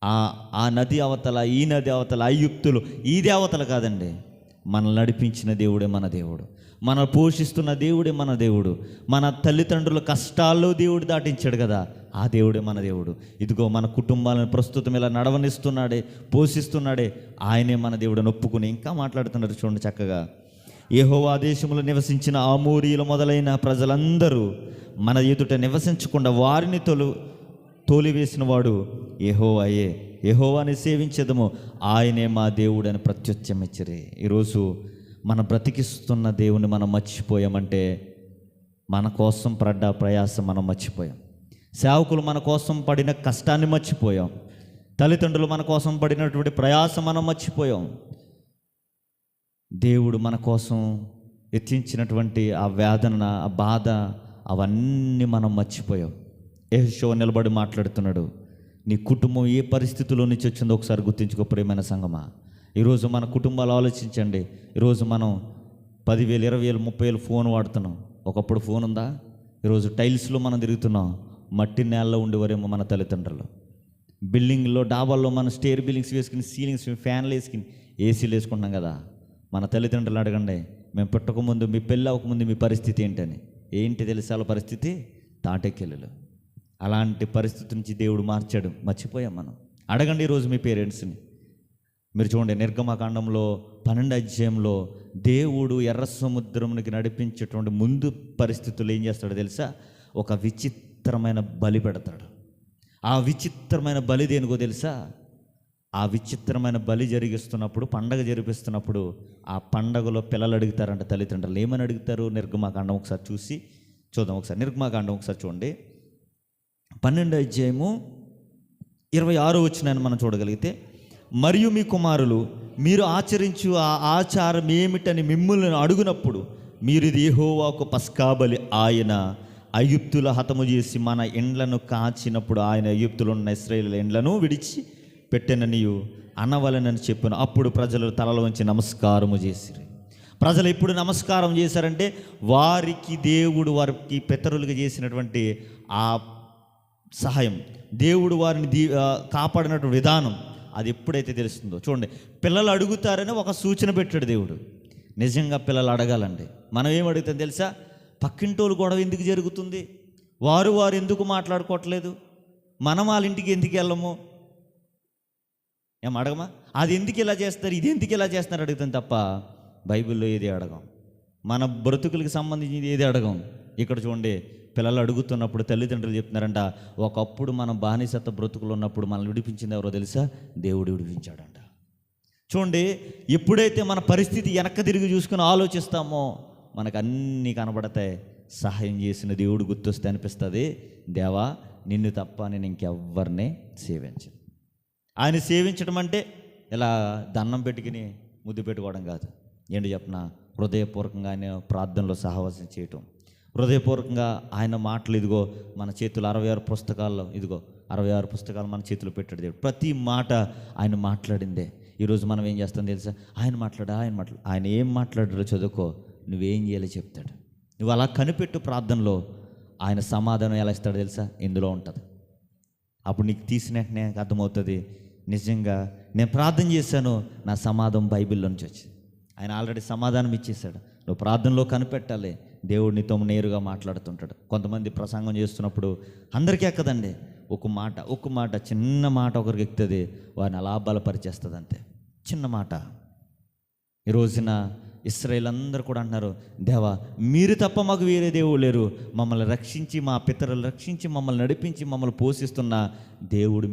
ఆ నది అవతల, ఈ నది అవతల ఐగుప్తులు ఈ దేవతలు కాదండి, మనల్ని నడిపించిన దేవుడే మన దేవుడు. మన పోషిస్తున్న దేవుడే మన దేవుడు. మన తల్లిదండ్రుల కష్టాల్లో దేవుడు దాటించాడు కదా, ఆ దేవుడే మన దేవుడు. ఇదిగో మన కుటుంబాలను ప్రస్తుతం ఇలా నడవనిస్తున్నాడే, పోషిస్తున్నాడే, ఆయనే మన దేవుడు ఒప్పుకుని ఇంకా మాట్లాడుతున్నారు చూడండి చక్కగా. యెహోవా దేశంలో నివసించిన అమోరీయులు మొదలైన ప్రజలందరూ మన ఎదుట నివసించకుండా వారిని తోలివేసిన వాడు యెహోవాయే. యెహోవాని సేవించదము, ఆయనే మా దేవుడు అని ప్రత్యుత్యం ఇచ్చిరి. ఈరోజు మన బ్రతికిస్తున్న దేవుని మనం మర్చిపోయామంటే మన కోసం పడ్డ ప్రయాసం మనం మర్చిపోయాం. సేవకులు మన కోసం పడిన కష్టాన్ని మర్చిపోయాం. తల్లిదండ్రులు మన కోసం పడినటువంటి ప్రయాసం మనం మర్చిపోయాం. దేవుడు మన కోసం హెచ్చించినటువంటి ఆ వేదన, ఆ బాధ, అవన్నీ మనం మర్చిపోయాం. యెహోషువ నిలబడి మాట్లాడుతున్నాడు. నీ కుటుంబం ఏ పరిస్థితిలో నుంచి వచ్చిందో ఒకసారి గుర్తించుకో ప్రియమైన సంగమా. ఈరోజు మన కుటుంబాలు ఆలోచించండి. ఈరోజు మనం 10,000, 20,000, 30,000 ఫోన్ వాడుతున్నాం. ఒకప్పుడు ఫోన్ ఉందా? ఈరోజు టైల్స్లో మనం తిరుగుతున్నాం. మట్టి నేలలో ఉండేవారేమో మన తల్లిదండ్రులు. బిల్డింగ్లో, డాబాల్లో మనం స్టేర్ బిల్డింగ్స్ వేసుకుని, సీలింగ్స్, ఫ్యాన్లు వేసుకుని, ఏసీలు వేసుకుంటున్నాం కదా. మన తల్లిదండ్రులు అడగండి, మేము పుట్టకముందు, మీ పెళ్ళి అవ్వకముందు మీ పరిస్థితి ఏంటని. ఏంటి తెలుసా వాళ్ళ పరిస్థితి? తాటెక్కెళ్ళు. అలాంటి పరిస్థితి నుంచి దేవుడు మార్చాడు. మర్చిపోయాం మనం. అడగండి ఈరోజు మీ పేరెంట్స్ని. మీరు చూడండి, నిర్గమకాండంలో 12వ అధ్యాయంలో దేవుడు ఎర్ర సముద్రంకి నడిపించేటువంటి ముందు పరిస్థితుల్లో ఏం చేస్తాడో తెలుసా? ఒక విచిత్రమైన బలి పెడతాడు. ఆ విచిత్రమైన బలి దేనికో తెలుసా? ఆ విచిత్రమైన బలి జరిగిస్తున్నప్పుడు, పండగ జరిపిస్తున్నప్పుడు, ఆ పండగలో పిల్లలు అడుగుతారంట తల్లిదండ్రులు. ఏమని అడుగుతారు? నిర్గమకాండం ఒకసారి చూద్దాం. ఒకసారి నిర్గమకాండం ఒకసారి చూడండి. 12వ అధ్యాయము 26వ వచనాన్ని మనం చూడగలిగితే, మరియు మీ కుమారులు మీరు ఆచరించు ఆ ఆచారం ఏమిటని మిమ్మల్ని అడుగునప్పుడు మీరు ఇది యెహోవాకు పస్కా బలి. ఆయన ఐగుప్తుల హతము చేసి మన ఇండ్లను కాచినప్పుడు ఆయన ఐగుప్తులో ఉన్న ఇశ్రాయేలు ఇండ్లను విడిచి పెట్టెననియు అనవలెనని చెప్పాను. అప్పుడు ప్రజలు తలల వంచి నమస్కారము చేసిరి. ప్రజలు ఎప్పుడు నమస్కారం చేశారంటే, వారికి దేవుడు వారికి పితరులుగా చేసినటువంటి ఆ సహాయం, దేవుడు వారిని కాపాడినటువంటి విధానం, అది ఎప్పుడైతే తెలుస్తుందో. చూడండి, పిల్లలు అడుగుతారని ఒక సూచన పెట్టాడు దేవుడు. నిజంగా పిల్లలు అడగాలండి. మనం ఏం అడుగుతాం తెలుసా? పక్కింటోళ్ళు గొడవ ఎందుకు జరుగుతుంది, వారు ఎందుకు మాట్లాడుకోవట్లేదు, మనం వాళ్ళ ఇంటికి ఎందుకు వెళ్ళము, ఏం అడగమా? అది ఎందుకు ఇలా చేస్తారు, ఇది ఎందుకు ఇలా చేస్తున్నారు అడుగుతాం తప్ప బైబిల్లో ఏది అడగం. మన బ్రతుకులకి సంబంధించింది ఏది అడగం. ఇక్కడ చూడండి, పిల్లలు అడుగుతున్నప్పుడు తల్లిదండ్రులు చెప్తున్నారంట, ఒకప్పుడు మనం బానిసత్వ బ్రతుకులు ఉన్నప్పుడు మనల్ని విడిపించింది ఎవరో తెలుసా? దేవుడు విడిపించాడంట. చూడండి, ఎప్పుడైతే మన పరిస్థితి వెనక్కి తిరిగి చూసుకుని ఆలోచిస్తామో మనకు అన్నీ కనబడతాయి. సహాయం చేసిన దేవుడు గుర్తొస్తే అనిపిస్తుంది, దేవా నిన్ను తప్ప నేను ఇంకెవ్వరిని సేవించను. ఆయన సేవించడం అంటే ఇలా దండం పెట్టుకుని ముద్దు పెట్టుకోవడం కాదు. ఏంటి చెప్పనా? హృదయపూర్వకంగా ఆయన ప్రార్థనలో సహవాసం చేయటం, హృదయపూర్వకంగా ఆయన మాటలు. ఇదిగో మన చేతులు 66 పుస్తకాల్లో, ఇదిగో 66 పుస్తకాలు మన చేతులు పెట్టాడు దేవుడు. ప్రతి మాట ఆయన మాట్లాడిందే. ఈరోజు మనం ఏం చేస్తాం తెలుసా? ఆయన ఏం మాట్లాడారో చదువుకో, నువ్వేం చేయాలో చెప్తాడు. నువ్వు అలా కనిపెట్టు ప్రార్థనలో. ఆయన సమాధానం ఎలా ఇస్తాడో తెలుసా? ఇందులో ఉంటుంది. అప్పుడు నీకు తీసిన వెంటనే అర్థమవుతుంది, నిజంగా నేను ప్రార్థన చేశాను, నా సమాధానం బైబిల్లో నుంచి వచ్చింది. ఆయన ఆల్రెడీ సమాధానం ఇచ్చేశాడు. నువ్వు ప్రార్థనలో కనిపెట్టాలి. దేవుడు నీతో నేరుగా మాట్లాడుతుంటాడు. కొంతమంది ప్రసంగం చేస్తున్నప్పుడు అందరికీ ఎక్కదండి. ఒక మాట చిన్న మాట ఒకరికి ఎక్కుతుంది, వారిని అలా బలపరిచేస్తుంది. అంతే, చిన్న మాట. ఈ రోజున ఇశ్రాయేలు అందరూ కూడా అంటున్నారు, దేవా మీరు తప్ప మాకు వేరే దేవుడు లేరు, మమ్మల్ని రక్షించి, మా పితరులు రక్షించి, మమ్మల్ని నడిపించి, మమ్మల్ని పోషిస్తున్న దేవుడు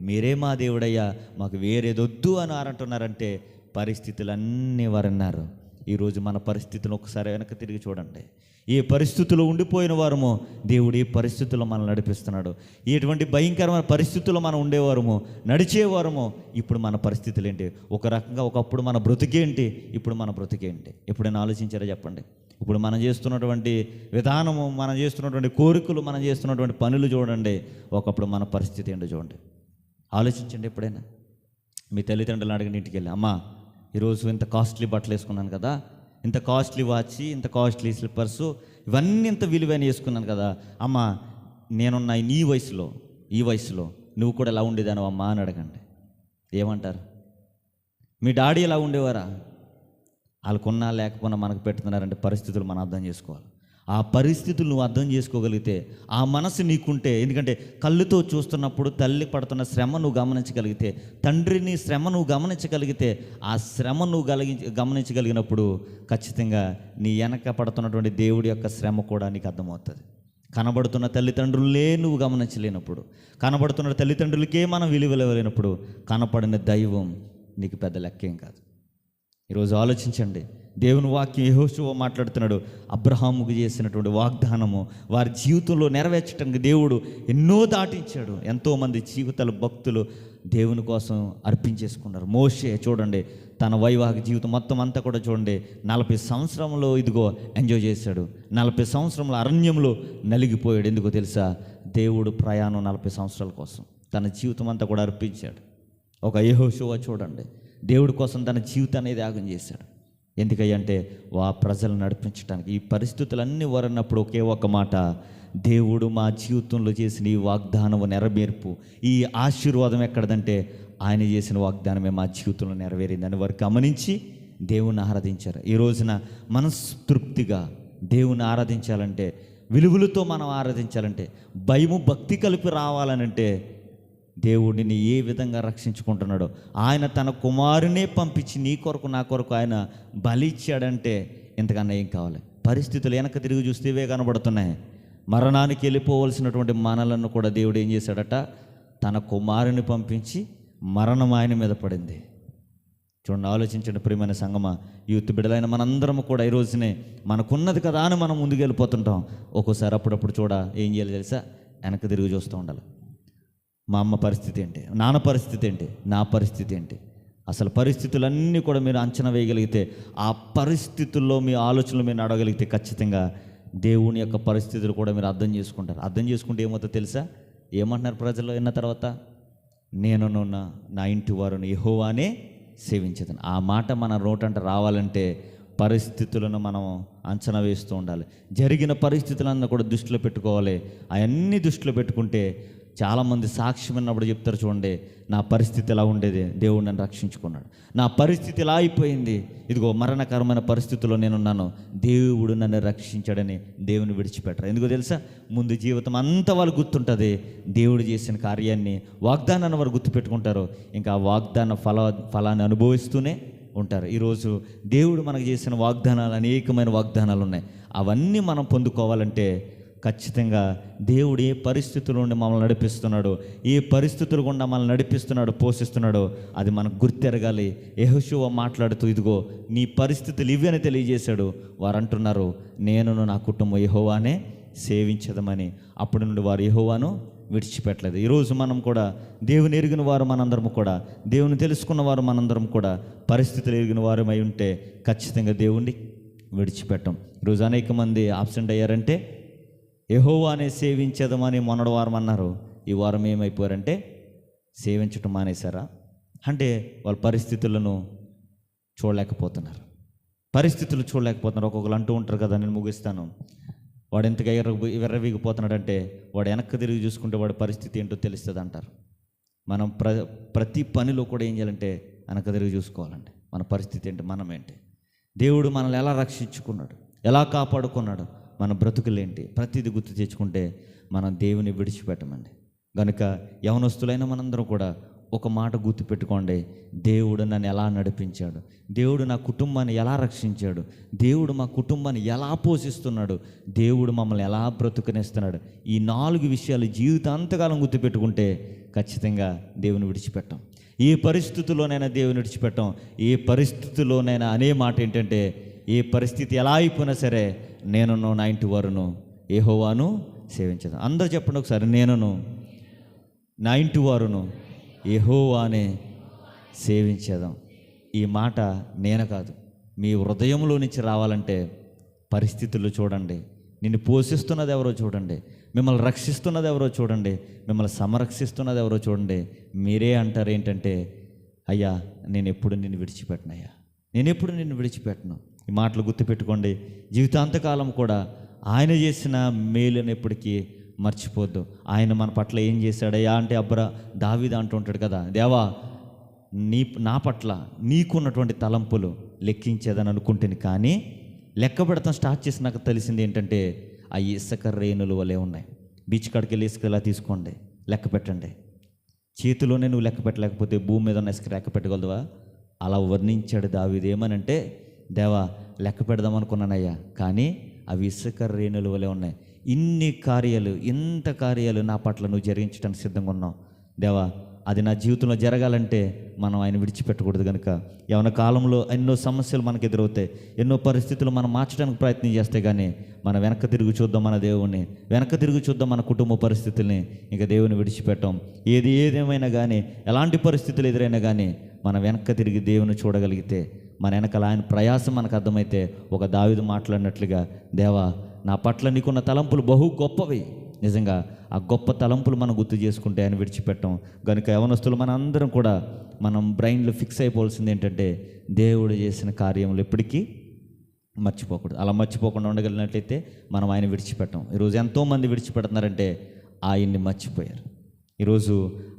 మీరే మా దేవుడయ్యా, మాకు వేరేదొద్దు అని అంటున్నారంటే పరిస్థితులన్నీ వారన్నారు. ఈరోజు మన పరిస్థితులను ఒకసారి వెనక్కి తిరిగి చూడండి. ఏ పరిస్థితుల్లో ఉండిపోయిన వారమో దేవుడు ఏ పరిస్థితుల్లో మనల్ని నడిపిస్తున్నాడు. ఎటువంటి భయంకరమైన పరిస్థితుల్లో మనం ఉండేవారమో, నడిచేవారమో, ఇప్పుడు మన పరిస్థితులు ఏంటి? ఒక రకంగా ఒకప్పుడు మన బ్రతికేంటి, ఇప్పుడు మన బ్రతికేంటి? ఎప్పుడైనా ఆలోచించారా చెప్పండి? ఇప్పుడు మనం చేస్తున్నటువంటి విధానము, మనం చేస్తున్నటువంటి కోరికలు, మనం చేస్తున్నటువంటి పనులు చూడండి. ఒకప్పుడు మన పరిస్థితి ఏంటో చూడండి. ఆలోచించండి. ఎప్పుడైనా మీ తల్లిదండ్రులు అడిగిన ఇంటికి వెళ్ళి, అమ్మా ఈరోజు ఇంత కాస్ట్లీ బట్టలు వేసుకున్నాను కదా, ఇంత కాస్ట్లీ వాచ్, ఇంత కాస్ట్లీ స్లిప్పర్సు, ఇవన్నీ ఇంత విలువైన వేసుకున్నాను కదా, అమ్మ నేనున్న ఈ వయసులో నువ్వు కూడా ఎలా ఉండేదాను అమ్మా అని అడగండి. ఏమంటారు? మీ డాడీ ఎలా ఉండేవారా? వాళ్ళకున్నా లేకపోయినా మనకు పెడుతున్నారంటే పరిస్థితులు మనం అర్థం చేసుకోవాలి. ఆ పరిస్థితులు నువ్వు అర్థం చేసుకోగలిగితే, ఆ మనసు నీకుంటే, ఎందుకంటే కళ్ళుతో చూస్తున్నప్పుడు తల్లి పడుతున్న శ్రమ నువ్వు గమనించగలిగితే, తండ్రిని శ్రమ నువ్వు గమనించగలిగితే, ఆ శ్రమ నువ్వు గమనించగలిగినప్పుడు ఖచ్చితంగా నీ వెనక పడుతున్నటువంటి దేవుడి యొక్క శ్రమ కూడా నీకు అర్థమవుతుంది. కనబడుతున్న తల్లిదండ్రులే నువ్వు గమనించలేనప్పుడు, కనబడుతున్న తల్లిదండ్రులకే మనం విలువలేనప్పుడు, కనపడిన దైవం నీకు పెద్ద లెక్కేం కాదు. ఈరోజు ఆలోచించండి. దేవుని వాక్యం యెహోషువ మాట్లాడుతున్నాడు. అబ్రహాముకు చేసినటువంటి వాగ్దానము వారి జీవితంలో నెరవేర్చడానికి దేవుడు ఎన్నో దాటించాడు. ఎంతోమంది జీవితాలు భక్తులు దేవుని కోసం అర్పించేసుకున్నారు. మోషే చూడండి, తన వైవాహిక జీవితం మొత్తం అంతా కూడా చూడండి, 40 సంవత్సరంలో ఇదిగో ఎంజాయ్ చేశాడు. 40 సంవత్సరంలో అరణ్యంలో నలిగిపోయాడు. ఎందుకో తెలుసా? దేవుడు ప్రయాణం 40 సంవత్సరాల కోసం తన జీవితం అంతా కూడా అర్పించాడు. ఒక యెహోషువ చూడండి, దేవుడి కోసం తన జీవితాన్ని త్యాగం చేశాడు. ఎందుకంటే ప్రజలను నడిపించడానికి. ఈ పరిస్థితులన్నీ వరన్నప్పుడు ఒకే ఒక మాట, దేవుడు మా జీవితంలో చేసిన ఈ వాగ్దానం నెరవేర్పు, ఈ ఆశీర్వాదం ఎక్కడదంటే ఆయన చేసిన వాగ్దానమే మా జీవితంలో నెరవేరిందని వారు గమనించి దేవుని ఆరాధించారు. ఈ రోజున మనస్తృప్తిగా దేవుని ఆరాధించాలంటే, విలువలతో మనం ఆరాధించాలంటే, భయము భక్తి కలిపి రావాలనంటే దేవుడిని ఏ విధంగా రక్షించుకుంటున్నాడో, ఆయన తన కుమారునే పంపించి నీ కొరకు నా కొరకు ఆయన బలి ఇచ్చాడంటే ఇంతకన్నా ఏం కావాలి? పరిస్థితులు వెనక తిరిగి చూస్తే ఇవే కనబడుతున్నాయి. మరణానికి వెళ్ళిపోవలసినటువంటి మనలను కూడా దేవుడు ఏం చేశాడట? తన కుమారుని పంపించి మరణం ఆయన మీద పడింది. చూడండి, ఆలోచించండి ప్రియమైన సంగమా, యూత్ బిడ్డలైన మనందరం కూడా ఈ రోజునే మనకున్నది కదా అని మనం ముందుకు వెళ్ళిపోతుంటాం. ఒక్కోసారి అప్పుడప్పుడు ఏం చేయాలి తెలుసా? వెనక తిరిగి చూస్తూ ఉండాలి. మా అమ్మ పరిస్థితి ఏంటి, నాన్న పరిస్థితి ఏంటి, నా పరిస్థితి ఏంటి? అసలు పరిస్థితులన్నీ కూడా మీరు అంచనా వేయగలిగితే, ఆ పరిస్థితుల్లో మీ ఆలోచనలు మీరు నడవగలిగితే ఖచ్చితంగా దేవుని యొక్క పరిస్థితులు కూడా మీరు అర్థం చేసుకుంటారు. అర్థం చేసుకుంటే ఏమవుతుందో తెలుసా? ఏమంటున్నారు ప్రజలు విన్న తర్వాత? నేనును నా ఇంటి వారును యెహోవానే సేవించేదని. ఆ మాట మన నోటంట రావాలంటే పరిస్థితులను మనం అంచనా వేస్తూ ఉండాలి. జరిగిన పరిస్థితులన్నీ కూడా దృష్టిలో పెట్టుకోవాలి. అవన్నీ దృష్టిలో పెట్టుకుంటే చాలామంది సాక్ష్యం విన్నప్పుడు చెప్తారు, చూడండి నా పరిస్థితి ఎలా ఉండేది, దేవుడు నన్ను రక్షించుకున్నాడు. నా పరిస్థితి ఎలా అయిపోయింది, ఇదిగో మరణకరమైన పరిస్థితుల్లో నేనున్నాను, దేవుడు నన్ను రక్షించాడని దేవుని విడిచిపెట్టరు. ఎందుకో తెలుసా? ముందు జీవితం అంతా వాళ్ళు గుర్తుంటుంది, దేవుడు చేసిన కార్యాన్ని, వాగ్దానాన్ని వారు గుర్తుపెట్టుకుంటారు. ఇంకా ఆ వాగ్దాన ఫలాన్ని అనుభవిస్తూనే ఉంటారు. ఈరోజు దేవుడు మనకు చేసిన వాగ్దానాలు, అనేకమైన వాగ్దానాలు ఉన్నాయి. అవన్నీ మనం పొందుకోవాలంటే ఖచ్చితంగా దేవుడు ఏ పరిస్థితుల నుండి మమ్మల్ని నడిపిస్తున్నాడో, ఏ పరిస్థితులు గుండా మనల్ని నడిపిస్తున్నాడో, పోషిస్తున్నాడో అది మనకు గుర్తెరగాలి. యెహోషువ మాట్లాడుతూ ఇదిగో నీ పరిస్థితులు ఇవి అని తెలియజేశాడు. వారు అంటున్నారు, నేను నా కుటుంబం యెహోవానే సేవించదమని. అప్పటి నుండి వారు యెహోవాను విడిచిపెట్టలేదు. ఈరోజు మనం కూడా దేవుని ఎరిగిన వారు మనందరం కూడా, దేవుని తెలుసుకున్న వారు మనందరం కూడా పరిస్థితులు ఎరిగిన వారమై ఉంటే ఖచ్చితంగా దేవుణ్ణి విడిచిపెట్టం. ఈరోజు అనేక మంది ఆబ్సెంట్ అయ్యారంటే యెహోవానే సేవించదమని మొన్నటి వారం అన్నారు. ఈ వారం ఏమైపోయారంటే సేవించటం మానేశారా? అంటే వాళ్ళ పరిస్థితులను చూడలేకపోతున్నారు. ఒక్కొక్కరు అంటూ ఉంటారు కదా, నేను ముగిస్తాను, వాడు ఎంతగా ఎర్రవీగిపోతున్నాడంటే వాడు వెనక్కి తిరిగి చూసుకుంటే వాడి పరిస్థితి ఏంటో తెలుస్తుంది అంటారు. మనం ప్రతి పనిలో కూడా ఏం చేయాలంటే వెనక్కి తిరిగి చూసుకోవాలంటే మన పరిస్థితి ఏంటి, మనం ఏంటి, దేవుడు మనల్ని ఎలా రక్షించుకున్నాడు, ఎలా కాపాడుకున్నాడు, మన బ్రతుకులేంటి, ప్రతిదీ గుర్తు తెచ్చుకుంటే మనం దేవుని విడిచిపెట్టమండి. కనుక యవనస్తులైన మనందరం కూడా ఒక మాట గుర్తుపెట్టుకోండి, దేవుడు నన్ను ఎలా నడిపించాడు, దేవుడు నా కుటుంబాన్ని ఎలా రక్షించాడు, దేవుడు మా కుటుంబాన్ని ఎలా పోషిస్తున్నాడు, దేవుడు మమ్మల్ని ఎలా బ్రతుకునేస్తున్నాడు. ఈ 4 విషయాలు జీవితాంతకాలం గుర్తుపెట్టుకుంటే ఖచ్చితంగా దేవుని విడిచిపెట్టాం. ఏ పరిస్థితుల్లోనైనా దేవుని విడిచిపెట్టాం. ఏ పరిస్థితుల్లోనైనా అనే మాట ఏంటంటే, ఏ పరిస్థితి ఎలా అయిపోయినా సరే నేనును నా ఇంటి వారును యెహోవాను సేవించదాం. అందరూ చెప్పండి ఒకసారి, నేనును నా ఇంటి వారును యెహోవానే సేవించేదాం. ఈ మాట నేను కాదు, మీ హృదయంలో నుంచి రావాలంటే పరిస్థితులు చూడండి, నిన్ను పోషిస్తున్నది ఎవరో చూడండి, మిమ్మల్ని రక్షిస్తున్నది ఎవరో చూడండి, మిమ్మల్ని సంరక్షిస్తున్నది ఎవరో చూడండి. మీరే అంటారు ఏంటంటే, అయ్యా నేను ఎప్పుడు నిన్ను విడిచిపెట్టనయ్యా, నేను ఎప్పుడు నిన్ను విడిచిపెట్టను. ఈ మాటలు గుర్తుపెట్టుకోండి. జీవితాంతకాలం కూడా ఆయన చేసిన మేలుని ఎప్పటికీ మర్చిపోద్దు. ఆయన మన పట్ల ఏం చేశాడయ్యా అంటే, దావీదు అంటూ ఉంటాడు కదా, దేవా నా పట్ల నీకున్నటువంటి తలంపులు లెక్కించేదని అనుకుంటుంది, కానీ లెక్క పెడతాం స్టార్ట్ చేసి నాకు తెలిసింది ఏంటంటే, ఆ ఇసుక రేణులు వలె ఉన్నాయి. బీచ్ కాడికి వెళ్ళి ఇసుక ఇలా తీసుకోండి, లెక్క పెట్టండి. చేతిలోనే నువ్వు లెక్క పెట్టలేకపోతే భూమి మీద ఉన్న ఇసుక లెక్క పెట్టగలదువా? అలా వర్ణించాడు దావీదు. ఏమనంటే, దేవా లెక్క పెడదాం అనుకున్నానయ్యా, కానీ అవి ఇసుక రేణుల వలె ఉన్నాయి. ఇంత కార్యాలు నా పట్ల నువ్వు జరిగించడానికి సిద్ధంగా ఉన్నావు దేవా, అది నా జీవితంలో జరగాలంటే మనం ఆయన విడిచిపెట్టకూడదు. కనుక యవన కాలంలో ఎన్నో సమస్యలు మనకు ఎదురవుతాయి, ఎన్నో పరిస్థితులు మనం మార్చడానికి ప్రయత్నం చేస్తే కానీ మనం వెనక్కి తిరిగి చూద్దాం మన దేవుణ్ణి, వెనక్కి తిరిగి చూద్దాం మన కుటుంబ పరిస్థితుల్ని, ఇంకా దేవుని విడిచిపెట్టాం. ఏదేమైనా కానీ, ఎలాంటి పరిస్థితులు ఎదురైనా కానీ మనం వెనక్కి తిరిగి దేవుని చూడగలిగితే, మన వెనకాల ఆయన ప్రయాసం మనకు అర్థమైతే, ఒక దావీదు మాట్లాడినట్లుగా, దేవా నా పట్ల నీకున్న తలంపులు బహు గొప్పవి. నిజంగా ఆ గొప్ప తలంపులు మనం గుర్తు చేసుకుంటే ఆయన విడిచిపెట్టాం. కనుక యవనస్తులు మన అందరం కూడా మనం బ్రెయిన్లో ఫిక్స్ అయిపోవాల్సింది ఏంటంటే, దేవుడు చేసిన కార్యములు ఎప్పటికీ మర్చిపోకూడదు. అలా మర్చిపోకుండా ఉండగలిగినట్లయితే మనం ఆయన విడిచిపెట్టాం. ఈరోజు ఎంతోమంది విడిచిపెడుతున్నారంటే ఆయన్ని మర్చిపోయారు. ఈరోజు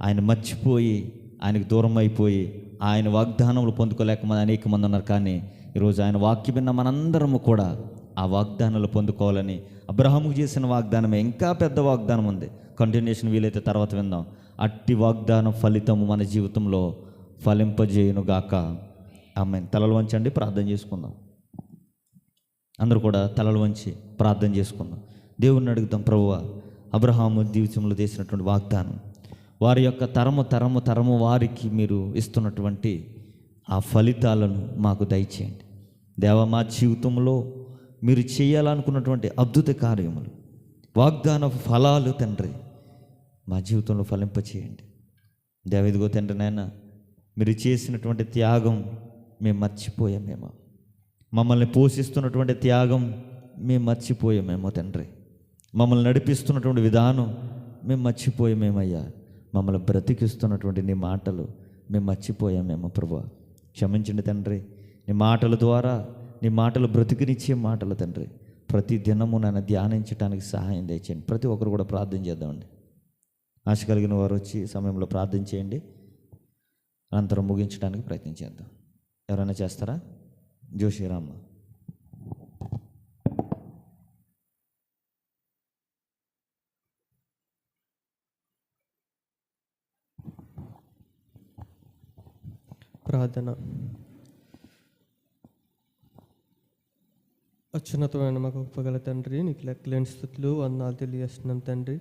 ఆయన మర్చిపోయి, ఆయనకు దూరం అయిపోయి, ఆయన వాగ్దానములు పొందుకోలేక అనేక మంది ఉన్నారు. కానీ ఈరోజు ఆయన వాక్యం విన్న మనందరము కూడా ఆ వాగ్దానాలు పొందుకోవాలని, అబ్రహాముకు చేసిన వాగ్దానమే ఇంకా పెద్ద వాగ్దానం ఉంది. కంటిన్యూషన్ వీలైతే తర్వాత విందాం. అట్టి వాగ్దానం ఫలితము మన జీవితంలో ఫలింపజేయునుగాక. ఆమేన్. తలలు వంచండి, ప్రార్థన చేసుకుందాం. అందరూ కూడా తలలు వంచి ప్రార్థన చేసుకుందాం. దేవుణ్ణి అడుగుతాం, ప్రభువా అబ్రహాము జీవితంలో చేసినటువంటి వాగ్దానం, వారి యొక్క తరము వారికి మీరు ఇస్తున్నటువంటి ఆ ఫలితాలను మాకు దయచేయండి. దేవా మా జీవితంలో మీరు చేయాలనుకున్నటువంటి అద్భుత కార్యములు, వాగ్దాన ఫలాలు తండ్రి మా జీవితంలో ఫలింపచేయండి. దేవా ఇదిగో తండ్రి నాయన, మీరు చేసినటువంటి త్యాగం మేము మర్చిపోయామేమో, మమ్మల్ని పోషిస్తున్నటువంటి త్యాగం మేము మర్చిపోయామేమో తండ్రి, మమ్మల్ని నడిపిస్తున్నటువంటి విధానం మేము మర్చిపోయామేమయ్యా, మమ్మల్ని బ్రతికిస్తున్నటువంటి నీ మాటలు మేము మర్చిపోయామేమో ప్రభువా, క్షమించండి తండ్రి. నీ మాటల ద్వారా, నీ మాటలు బ్రతికినిచ్చే మాటలు తండ్రి, ప్రతి దినము నన్ను ధ్యానించడానికి సహాయం దయచేయండి. ప్రతి ఒక్కరు కూడా ప్రార్థన చేద్దామండి. ఆశ కలిగిన వారు వచ్చి సమయంలో ప్రార్థన చేయండి. అనంతరం ముగించడానికి ప్రయత్నం చేద్దాం. ఎవరైనా చేస్తారా? జోషిరామ్మ. ప్రార్థన. అత్యున్నతమైన మాకు గొప్పగల తండ్రి, నీకు లెక్కలేని స్థుతులు వందనాలు తెలియజేస్తున్నాం తండ్రి.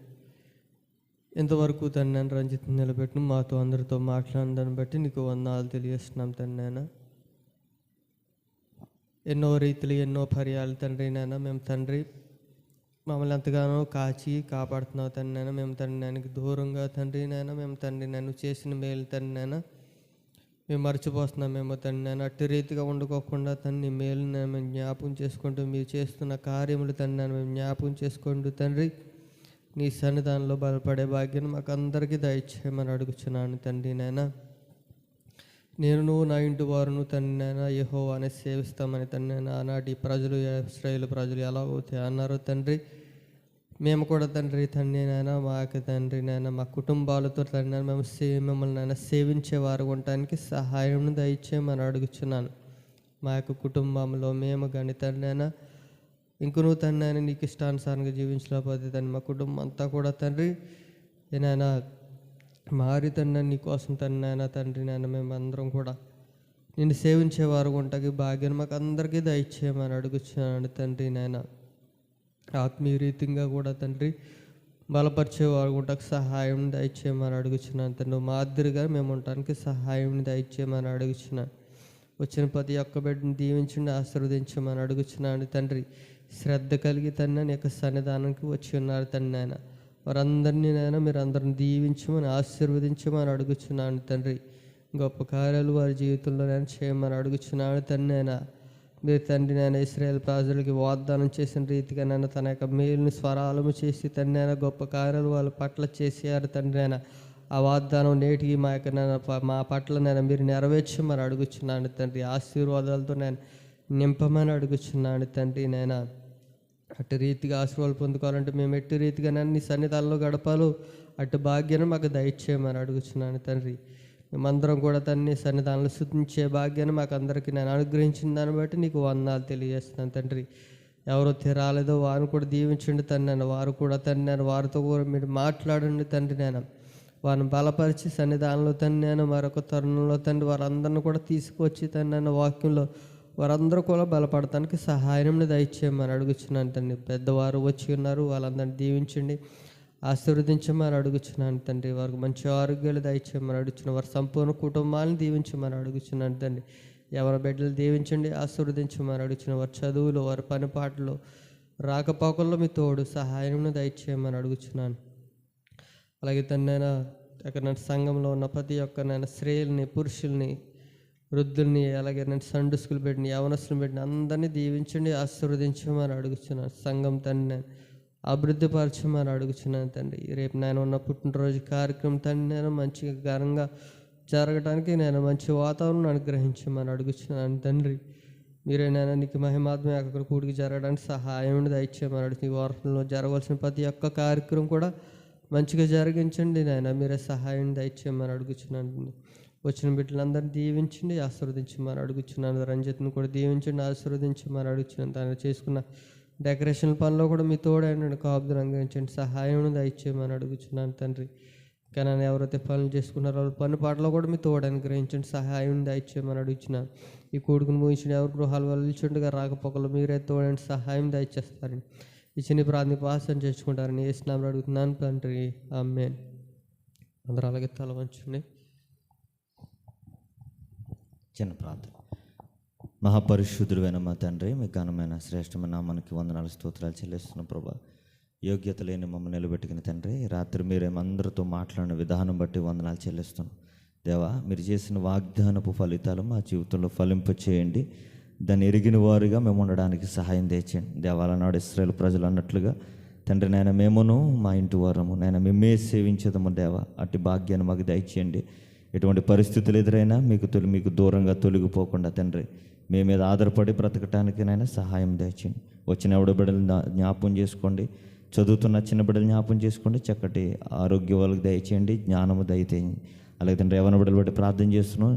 ఎంతవరకు తండ్రి రంజిత్ నిలబెట్టిన మాతో అందరితో మాట్లాడిన దాన్ని బట్టి నీకు వందనాలు తెలియజేస్తున్నాం తండ్రి. నాయన ఎన్నో రీతులు, ఎన్నో పర్యాలు తండ్రి నాయన మేము తండ్రి మమ్మల్ని ఎంతగానో కాపాడుతున్నావు తండ్రి నాయన. మేము తండ్రి నాయనకి దూరంగా తండ్రి నాయన మేము తండ్రి నన్ను చేసిన మేలు తండ్రి నాయన మేము మర్చిపోతున్నామేమో తండ్రి నాయన. అట్టి రీతిగా వండుకోకుండా తండ్రి మేలు మేము జ్ఞాపకం చేసుకుంటూ, మీరు చేస్తున్న కార్యములు తండ్రి నాయన మేము జ్ఞాపకం చేసుకుంటూ తండ్రి నీ సన్నిధానంలో బలపడే భాగ్యాన్ని మాకు అందరికీ దయచేయమని అడుగుచున్నాను తండ్రి నాయన. నేను నా ఇంటి వారును తండ్రి నాయన యెహోవాని సేవిస్తామని తండ్రి నాయన ఆనాటి ప్రజలు, ఇశ్రాయేలు ప్రజలు ఎలా అవుతాయి అన్నారో తండ్రి, మేము కూడా తండ్రి నాయన మాకు తండ్రి నాయన మా కుటుంబాలతో తండ్రి నాయన మేము మిమ్మల్ని నాయన సేవించేవారు ఉండటానికి సహాయం దయచేయమని అడుగుచున్నాను. మా యొక్క కుటుంబంలో మేము కానీ తండ్రి నాయన ఇంకనూ తండ్రి నాయన నీకు ఇష్టానుసారంగా జీవించలేకపోతే తండ్రి మా కుటుంబం అంతా కూడా తండ్రి నాయన మారి తండ్రి నీ కోసం తండ్రి నాయన మేము అందరం కూడా నిన్ను సేవించేవారు ఉండటానికి భాగ్యం మాకు అందరికీ దయచేయమని అడుగుచున్నాను తండ్రి నాయన. ఆత్మీయ రీతిగా కూడా తండ్రి బలపరిచేవారు ఉండకు సహాయం దయచేయమని అడుగుచున్నాను తండ్రి. మాదిరిగా మేము ఉండటానికి సహాయం దయచేయమని అడుగుచున్నాను. వచ్చిన ప్రతి ఒక్క బిడ్డను దీవించండి, ఆశీర్వదించమని అడుగుచున్నాను తండ్రి. శ్రద్ధ కలిగి తండ్రి నీ యొక్క సన్నిధానానికి వచ్చి ఉన్నారు తండ్రి నాయన. వారందరినీ నాయన మీరు అందరిని దీవించమని ఆశీర్వదించమని అడుగుచున్నాను తండ్రి. గొప్ప కార్యాలు వారి జీవితంలో నేను చేయమని అడుగుచున్నాను తండ్రి నాయన. మీరు తండ్రి నాయన ఇశ్రాయేలు ప్రజలకి వాగ్దానం చేసిన రీతిగా నన్ను తన యొక్క మేలుని స్వరాలము చేసి తండ్రి నాయన గొప్ప కార్యాలు వాళ్ళ పట్ల చేశారు తండ్రి నాయన. ఆ వాగ్దానం నేటికి మా పట్ల నేను మీరు నెరవేర్చమని అడుగుచున్నాను తండ్రి. ఆశీర్వాదాలతో నేను నింపమని అడుగుచున్నాను తండ్రి నాయన. అటు రీతిగా ఆశీర్వాదాలు పొందుకోవాలంటే మేము ఎట్టి రీతిగా నన్ను నీ సన్నిధానంలో గడపాలో అటు భాగ్యాన్ని మాకు దయచేయమని అడుగుచున్నాను తండ్రి. మేమందరం కూడా తండ్రి సన్నిధానంలో స్తుతించే భాగ్యాన్ని మాకు అందరికీ నేను అనుగ్రహించిన దాన్ని బట్టి నీకు వందనాలు తెలియజేస్తున్నాను తండ్రి. ఎవరైతే రాలేదో వారిని కూడా దీవించండి తండ్రి నాయన. వారు కూడా తండ్రి నాయన వారితో కూడా మీరు మాట్లాడండి తండ్రి నాయన. వారిని బలపరిచి సన్నిధానంలో తండ్రి నాయన మరొక తరుణంలో తండ్రి వారందరిని కూడా తీసుకువచ్చి తండ్రి నాయన వాక్యంలో వారందరూ కూడా బలపడటానికి సహాయం దయచేయమని అడుగుచున్నాను తండ్రి. పెద్దవారు వచ్చి ఉన్నారు, వాళ్ళందరినీ దీవించండి, ఆశీర్వదించమని అడుగుచున్నాను తండ్రి. వారికి మంచి ఆరోగ్యాలు దయచేయమని అడుగుచున్నాను. వారి సంపూర్ణ కుటుంబాలను దీవించమని అడుగుచున్నాను తండ్రి. ఎవరి బిడ్డలు దీవించండి, ఆశీర్వదించమని అడుగుచున్నాను. వారి చదువులో, వారి పనిపాటలో, రాకపోకల్లో మీ తోడు సహాయం దయచేయమని అడుగుచున్నాను. అలాగే తండ్రి అక్కడ నేను సంఘంలో ఉన్న ప్రతి ఒక్క నేను స్త్రీలని, పురుషుల్ని, వృద్ధుల్ని, అలాగే నేను సండే స్కూల్ పెట్టిన యవనస్తులు పెట్టిన అందరినీ దీవించండి, ఆశీర్వదించమని అడుగుచున్నాను. సంఘం తండ్రి నేను అభివృద్ధిపరచమని అడుగుచున్నాను తండ్రి. రేపు నేను ఉన్న పుట్టినరోజు కార్యక్రమం తండ్రి నేను మంచిగా ఘనంగా జరగడానికి నేను మంచి వాతావరణం అనుగ్రహించమని అడుగుచున్నాను తండ్రి. మీరే నేను నీకు మహిమాత్మ అక్కడ కూడికి జరగడానికి సహాయం దయచేయమని అడుగుతుంది. ఈ వారంలో జరగవలసిన ప్రతి ఒక్క కార్యక్రమం కూడా మంచిగా జరిగించండి నాయన. మీరే సహాయం దయచేయమని అడుగుచున్నాను. వచ్చిన బిడ్డలందరినీ దీవించండి, ఆశీర్వదించమని అడుగుచున్నాను. రంజిత్ను కూడా దీవించండి, ఆశీర్వదించమని అడుగుచున్నాను. తను చేసుకున్న డెకరేషన్ పనిలో కూడా మీ తోడైన కాపుదలు అనుగ్రహించండి, సహాయం దయచేయమని అడుగుచున్నాను తండ్రి. ఇంకా నన్ను ఎవరైతే పనులు చేసుకున్నారో వాళ్ళ పని పాటలో కూడా మీ తోడు అనుగ్రహించండి, సహాయం దయచేయమని అడుగుచున్నాను. ఈ కొడుకును ముగించిన ఎవరు గృహాలు వెళ్ళుచుండగా రాకపోకలు మీరే తోడని సహాయం దయచేస్తారని ఇచ్చిన ప్రార్థన పాసం చేసుకుంటారని యేసునామములో అడుగుతున్నాను తండ్రి, ఆమేన్. అందరూ అలాగే తల వంచండి. చిన్న ప్రార్థన. మహాపరిశుద్ధుడైన మా తండ్రి, మీ ఘనమైన శ్రేష్టమైన నామానికి వందనాలు స్తోత్రాలు చెల్లిస్తున్న ప్రభా. యోగ్యత లేని మమ్మల్ని నిలబెట్టుకుని తండ్రి, రాత్రి మీరేమందరితో మాట్లాడిన విధానం బట్టి వందనాలు చెల్లిస్తున్నాం దేవా. మీరు చేసిన వాగ్దానపు ఫలితాలు మా జీవితంలో ఫలింప చేయండి. దాన్ని ఎరిగిన వారుగా మేము ఉండడానికి సహాయం తెచ్చేయండి దేవాల. నాడు ఇశ్రాయేలు ప్రజలు అన్నట్లుగా తండ్రి నాయన మేమును మా ఇంటి వారము నాయన మేమే సేవించదము దేవా. అట్టి భాగ్యాన్ని మాకు దయచేయండి. ఎటువంటి పరిస్థితులు ఎదురైనా మీకు దూరంగా తొలగిపోకుండా తండ్రి మీ మీద ఆధారపడి బ్రతకటానికి నైనా సహాయం దయచేయండి. వచ్చిన ఎవడ బిడ్డలు జ్ఞాపం చేసుకోండి, చదువుతున్న చిన్న బిడ్డలు జ్ఞాపం చేసుకోండి. చక్కటి ఆరోగ్య వాళ్ళకి దయచేయండి, జ్ఞానము దయచేయండి. అలాగే తండ్రి యవ్వన బిడ్డలు బట్టి ప్రార్థన చేస్తున్నాం.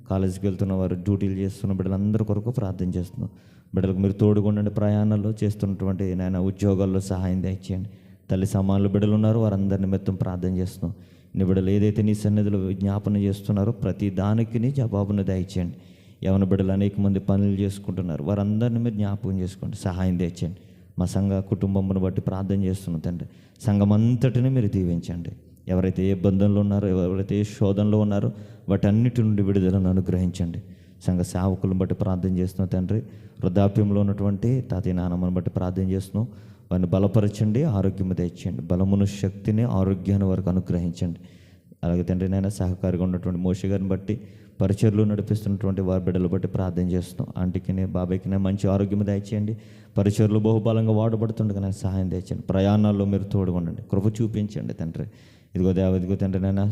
కాలేజీకి వెళ్తున్న వారు, డ్యూటీలు చేస్తున్న బిడ్డలందరి కొరకు ప్రార్థన చేస్తున్నాం. బిడ్డలకు మీరు తోడుగుండండి. ప్రయాణాల్లో చేస్తున్నటువంటి నాయన ఉద్యోగాల్లో సహాయం దయచేయండి. తల్లి సమానులు బిడ్డలు ఉన్నారు, వారందరి నిమిత్తం ప్రార్థన చేస్తున్నాం. నీ బిడ్డలు ఏదైతే నీ సన్నిధిలో విజ్ఞాపన చేస్తున్నారో ప్రతి దానికి జవాబును దయచేయండి. యవన బిడ్డలు అనేక మంది పనులు చేసుకుంటున్నారు, వారందరినీ మీరు జ్ఞాపకం చేసుకోండి, సహాయం తెచ్చండి. మా సంఘ కుటుంబమును బట్టి ప్రార్థన చేస్తున్నాం తండ్రి. సంఘం అంతటిని మీరు దీవించండి. ఎవరైతే ఏ బంధంలో ఉన్నారో, ఎవరైతే ఏ శోధనలో ఉన్నారో వాటన్నిటి నుండి విడుదలను అనుగ్రహించండి. సంఘ సేవకులను బట్టి ప్రార్థన చేస్తున్నాం తండ్రి. వృద్ధాప్యంలో ఉన్నటువంటి తాతయ్య నాన్నమ్మను బట్టి ప్రార్థన చేస్తున్నాం. వారిని బలపరచండి, ఆరోగ్యం తెచ్చండి. బలమును, శక్తిని, ఆరోగ్యాన్ని వారికి అనుగ్రహించండి. అలాగే తండ్రి నాయన సహకారిగా ఉన్నటువంటి మోషి గారిని బట్టి, పరిచర్లు నడిపిస్తున్నటువంటి వారి బిడ్డలు బట్టి ప్రార్థన చేస్తున్నాం. ఆంటీకినే బాబాయ్కినే మంచి ఆరోగ్యం దయచేయండి. పరిచర్లు బహుబలంగా వాడబడుతుండగా నేను సహాయం దయచేయండి. ప్రయాణాల్లో మీరు తోడుగొండండి, కృప చూపించండి తండ్రి. ఇదిగో తండ్రి నాయన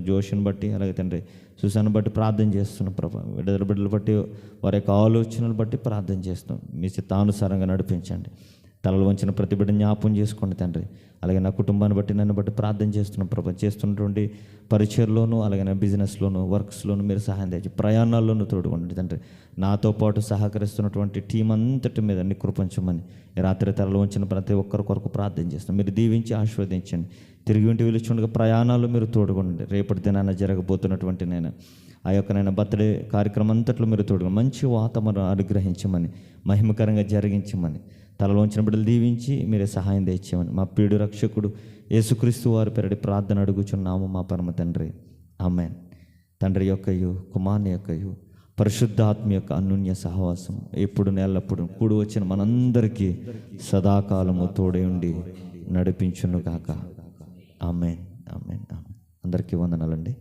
జోషిని బట్టి, అలాగే తండ్రి సుసాను బట్టి ప్రార్థన చేస్తున్నాం ప్రభా. బిడ్డలు బట్టి వారి యొక్క ఆలోచనలు బట్టి ప్రార్థన చేస్తున్నాం. మీ చిత్తానుసారంగా నడిపించండి. తలలు వంచిన ప్రతి బిడ్డ జ్ఞాపం చేసుకోండి తండ్రి. అలాగే నా కుటుంబాన్ని బట్టి నన్ను బట్టి ప్రార్థన చేస్తున్నాం ప్రభా. చేస్తున్నటువంటి పరిచయలోను, అలాగే నా బిజినెస్లోను, వర్క్స్లోను మీరు సహాయం తెచ్చి, ప్రయాణాల్లోనూ తోడుకోండి తండ్రి. నాతో పాటు సహకరిస్తున్నటువంటి టీం అంతటి మీద నీ కృపించమని రాత్రి తలలు వంచిన ప్రతి ఒక్కరి కొరకు ప్రార్థన చేస్తాం. మీరు దీవించి ఆశీర్వదించండి. తిరిగి ఇంటి పిలుచుండగా ప్రయాణాలు మీరు తోడుకోండి. రేపటి దినాన జరగబోతున్నటువంటి ఆ యొక్క బర్త్డే కార్యక్రమం అంతట్లో మీరు తోడుకోండి. మంచి వాతావరణం అనుగ్రహించమని, మహిమకరంగా జరిగించమని, తలలోంచిన బిడ్డలు దీవించి మీరే సహాయం తెచ్చామని మా ప్రియుడు రక్షకుడు యేసుక్రీస్తు వారి పేరటి ప్రార్థన అడుగుచున్నాము మా పరమ తండ్రి, ఆమేన్. తండ్రి యొక్కయు, కుమారుని యొక్కయు, పరిశుద్ధాత్మ యొక్క అన్యోన్య సహవాసం ఎప్పుడు నెలప్పుడు కూడి వచ్చిన మనందరికీ సదాకాలము తోడే ఉండి నడిపించును గాక. ఆమేన్, ఆమేన్, ఆమేన్. అందరికీ వందనాలండి.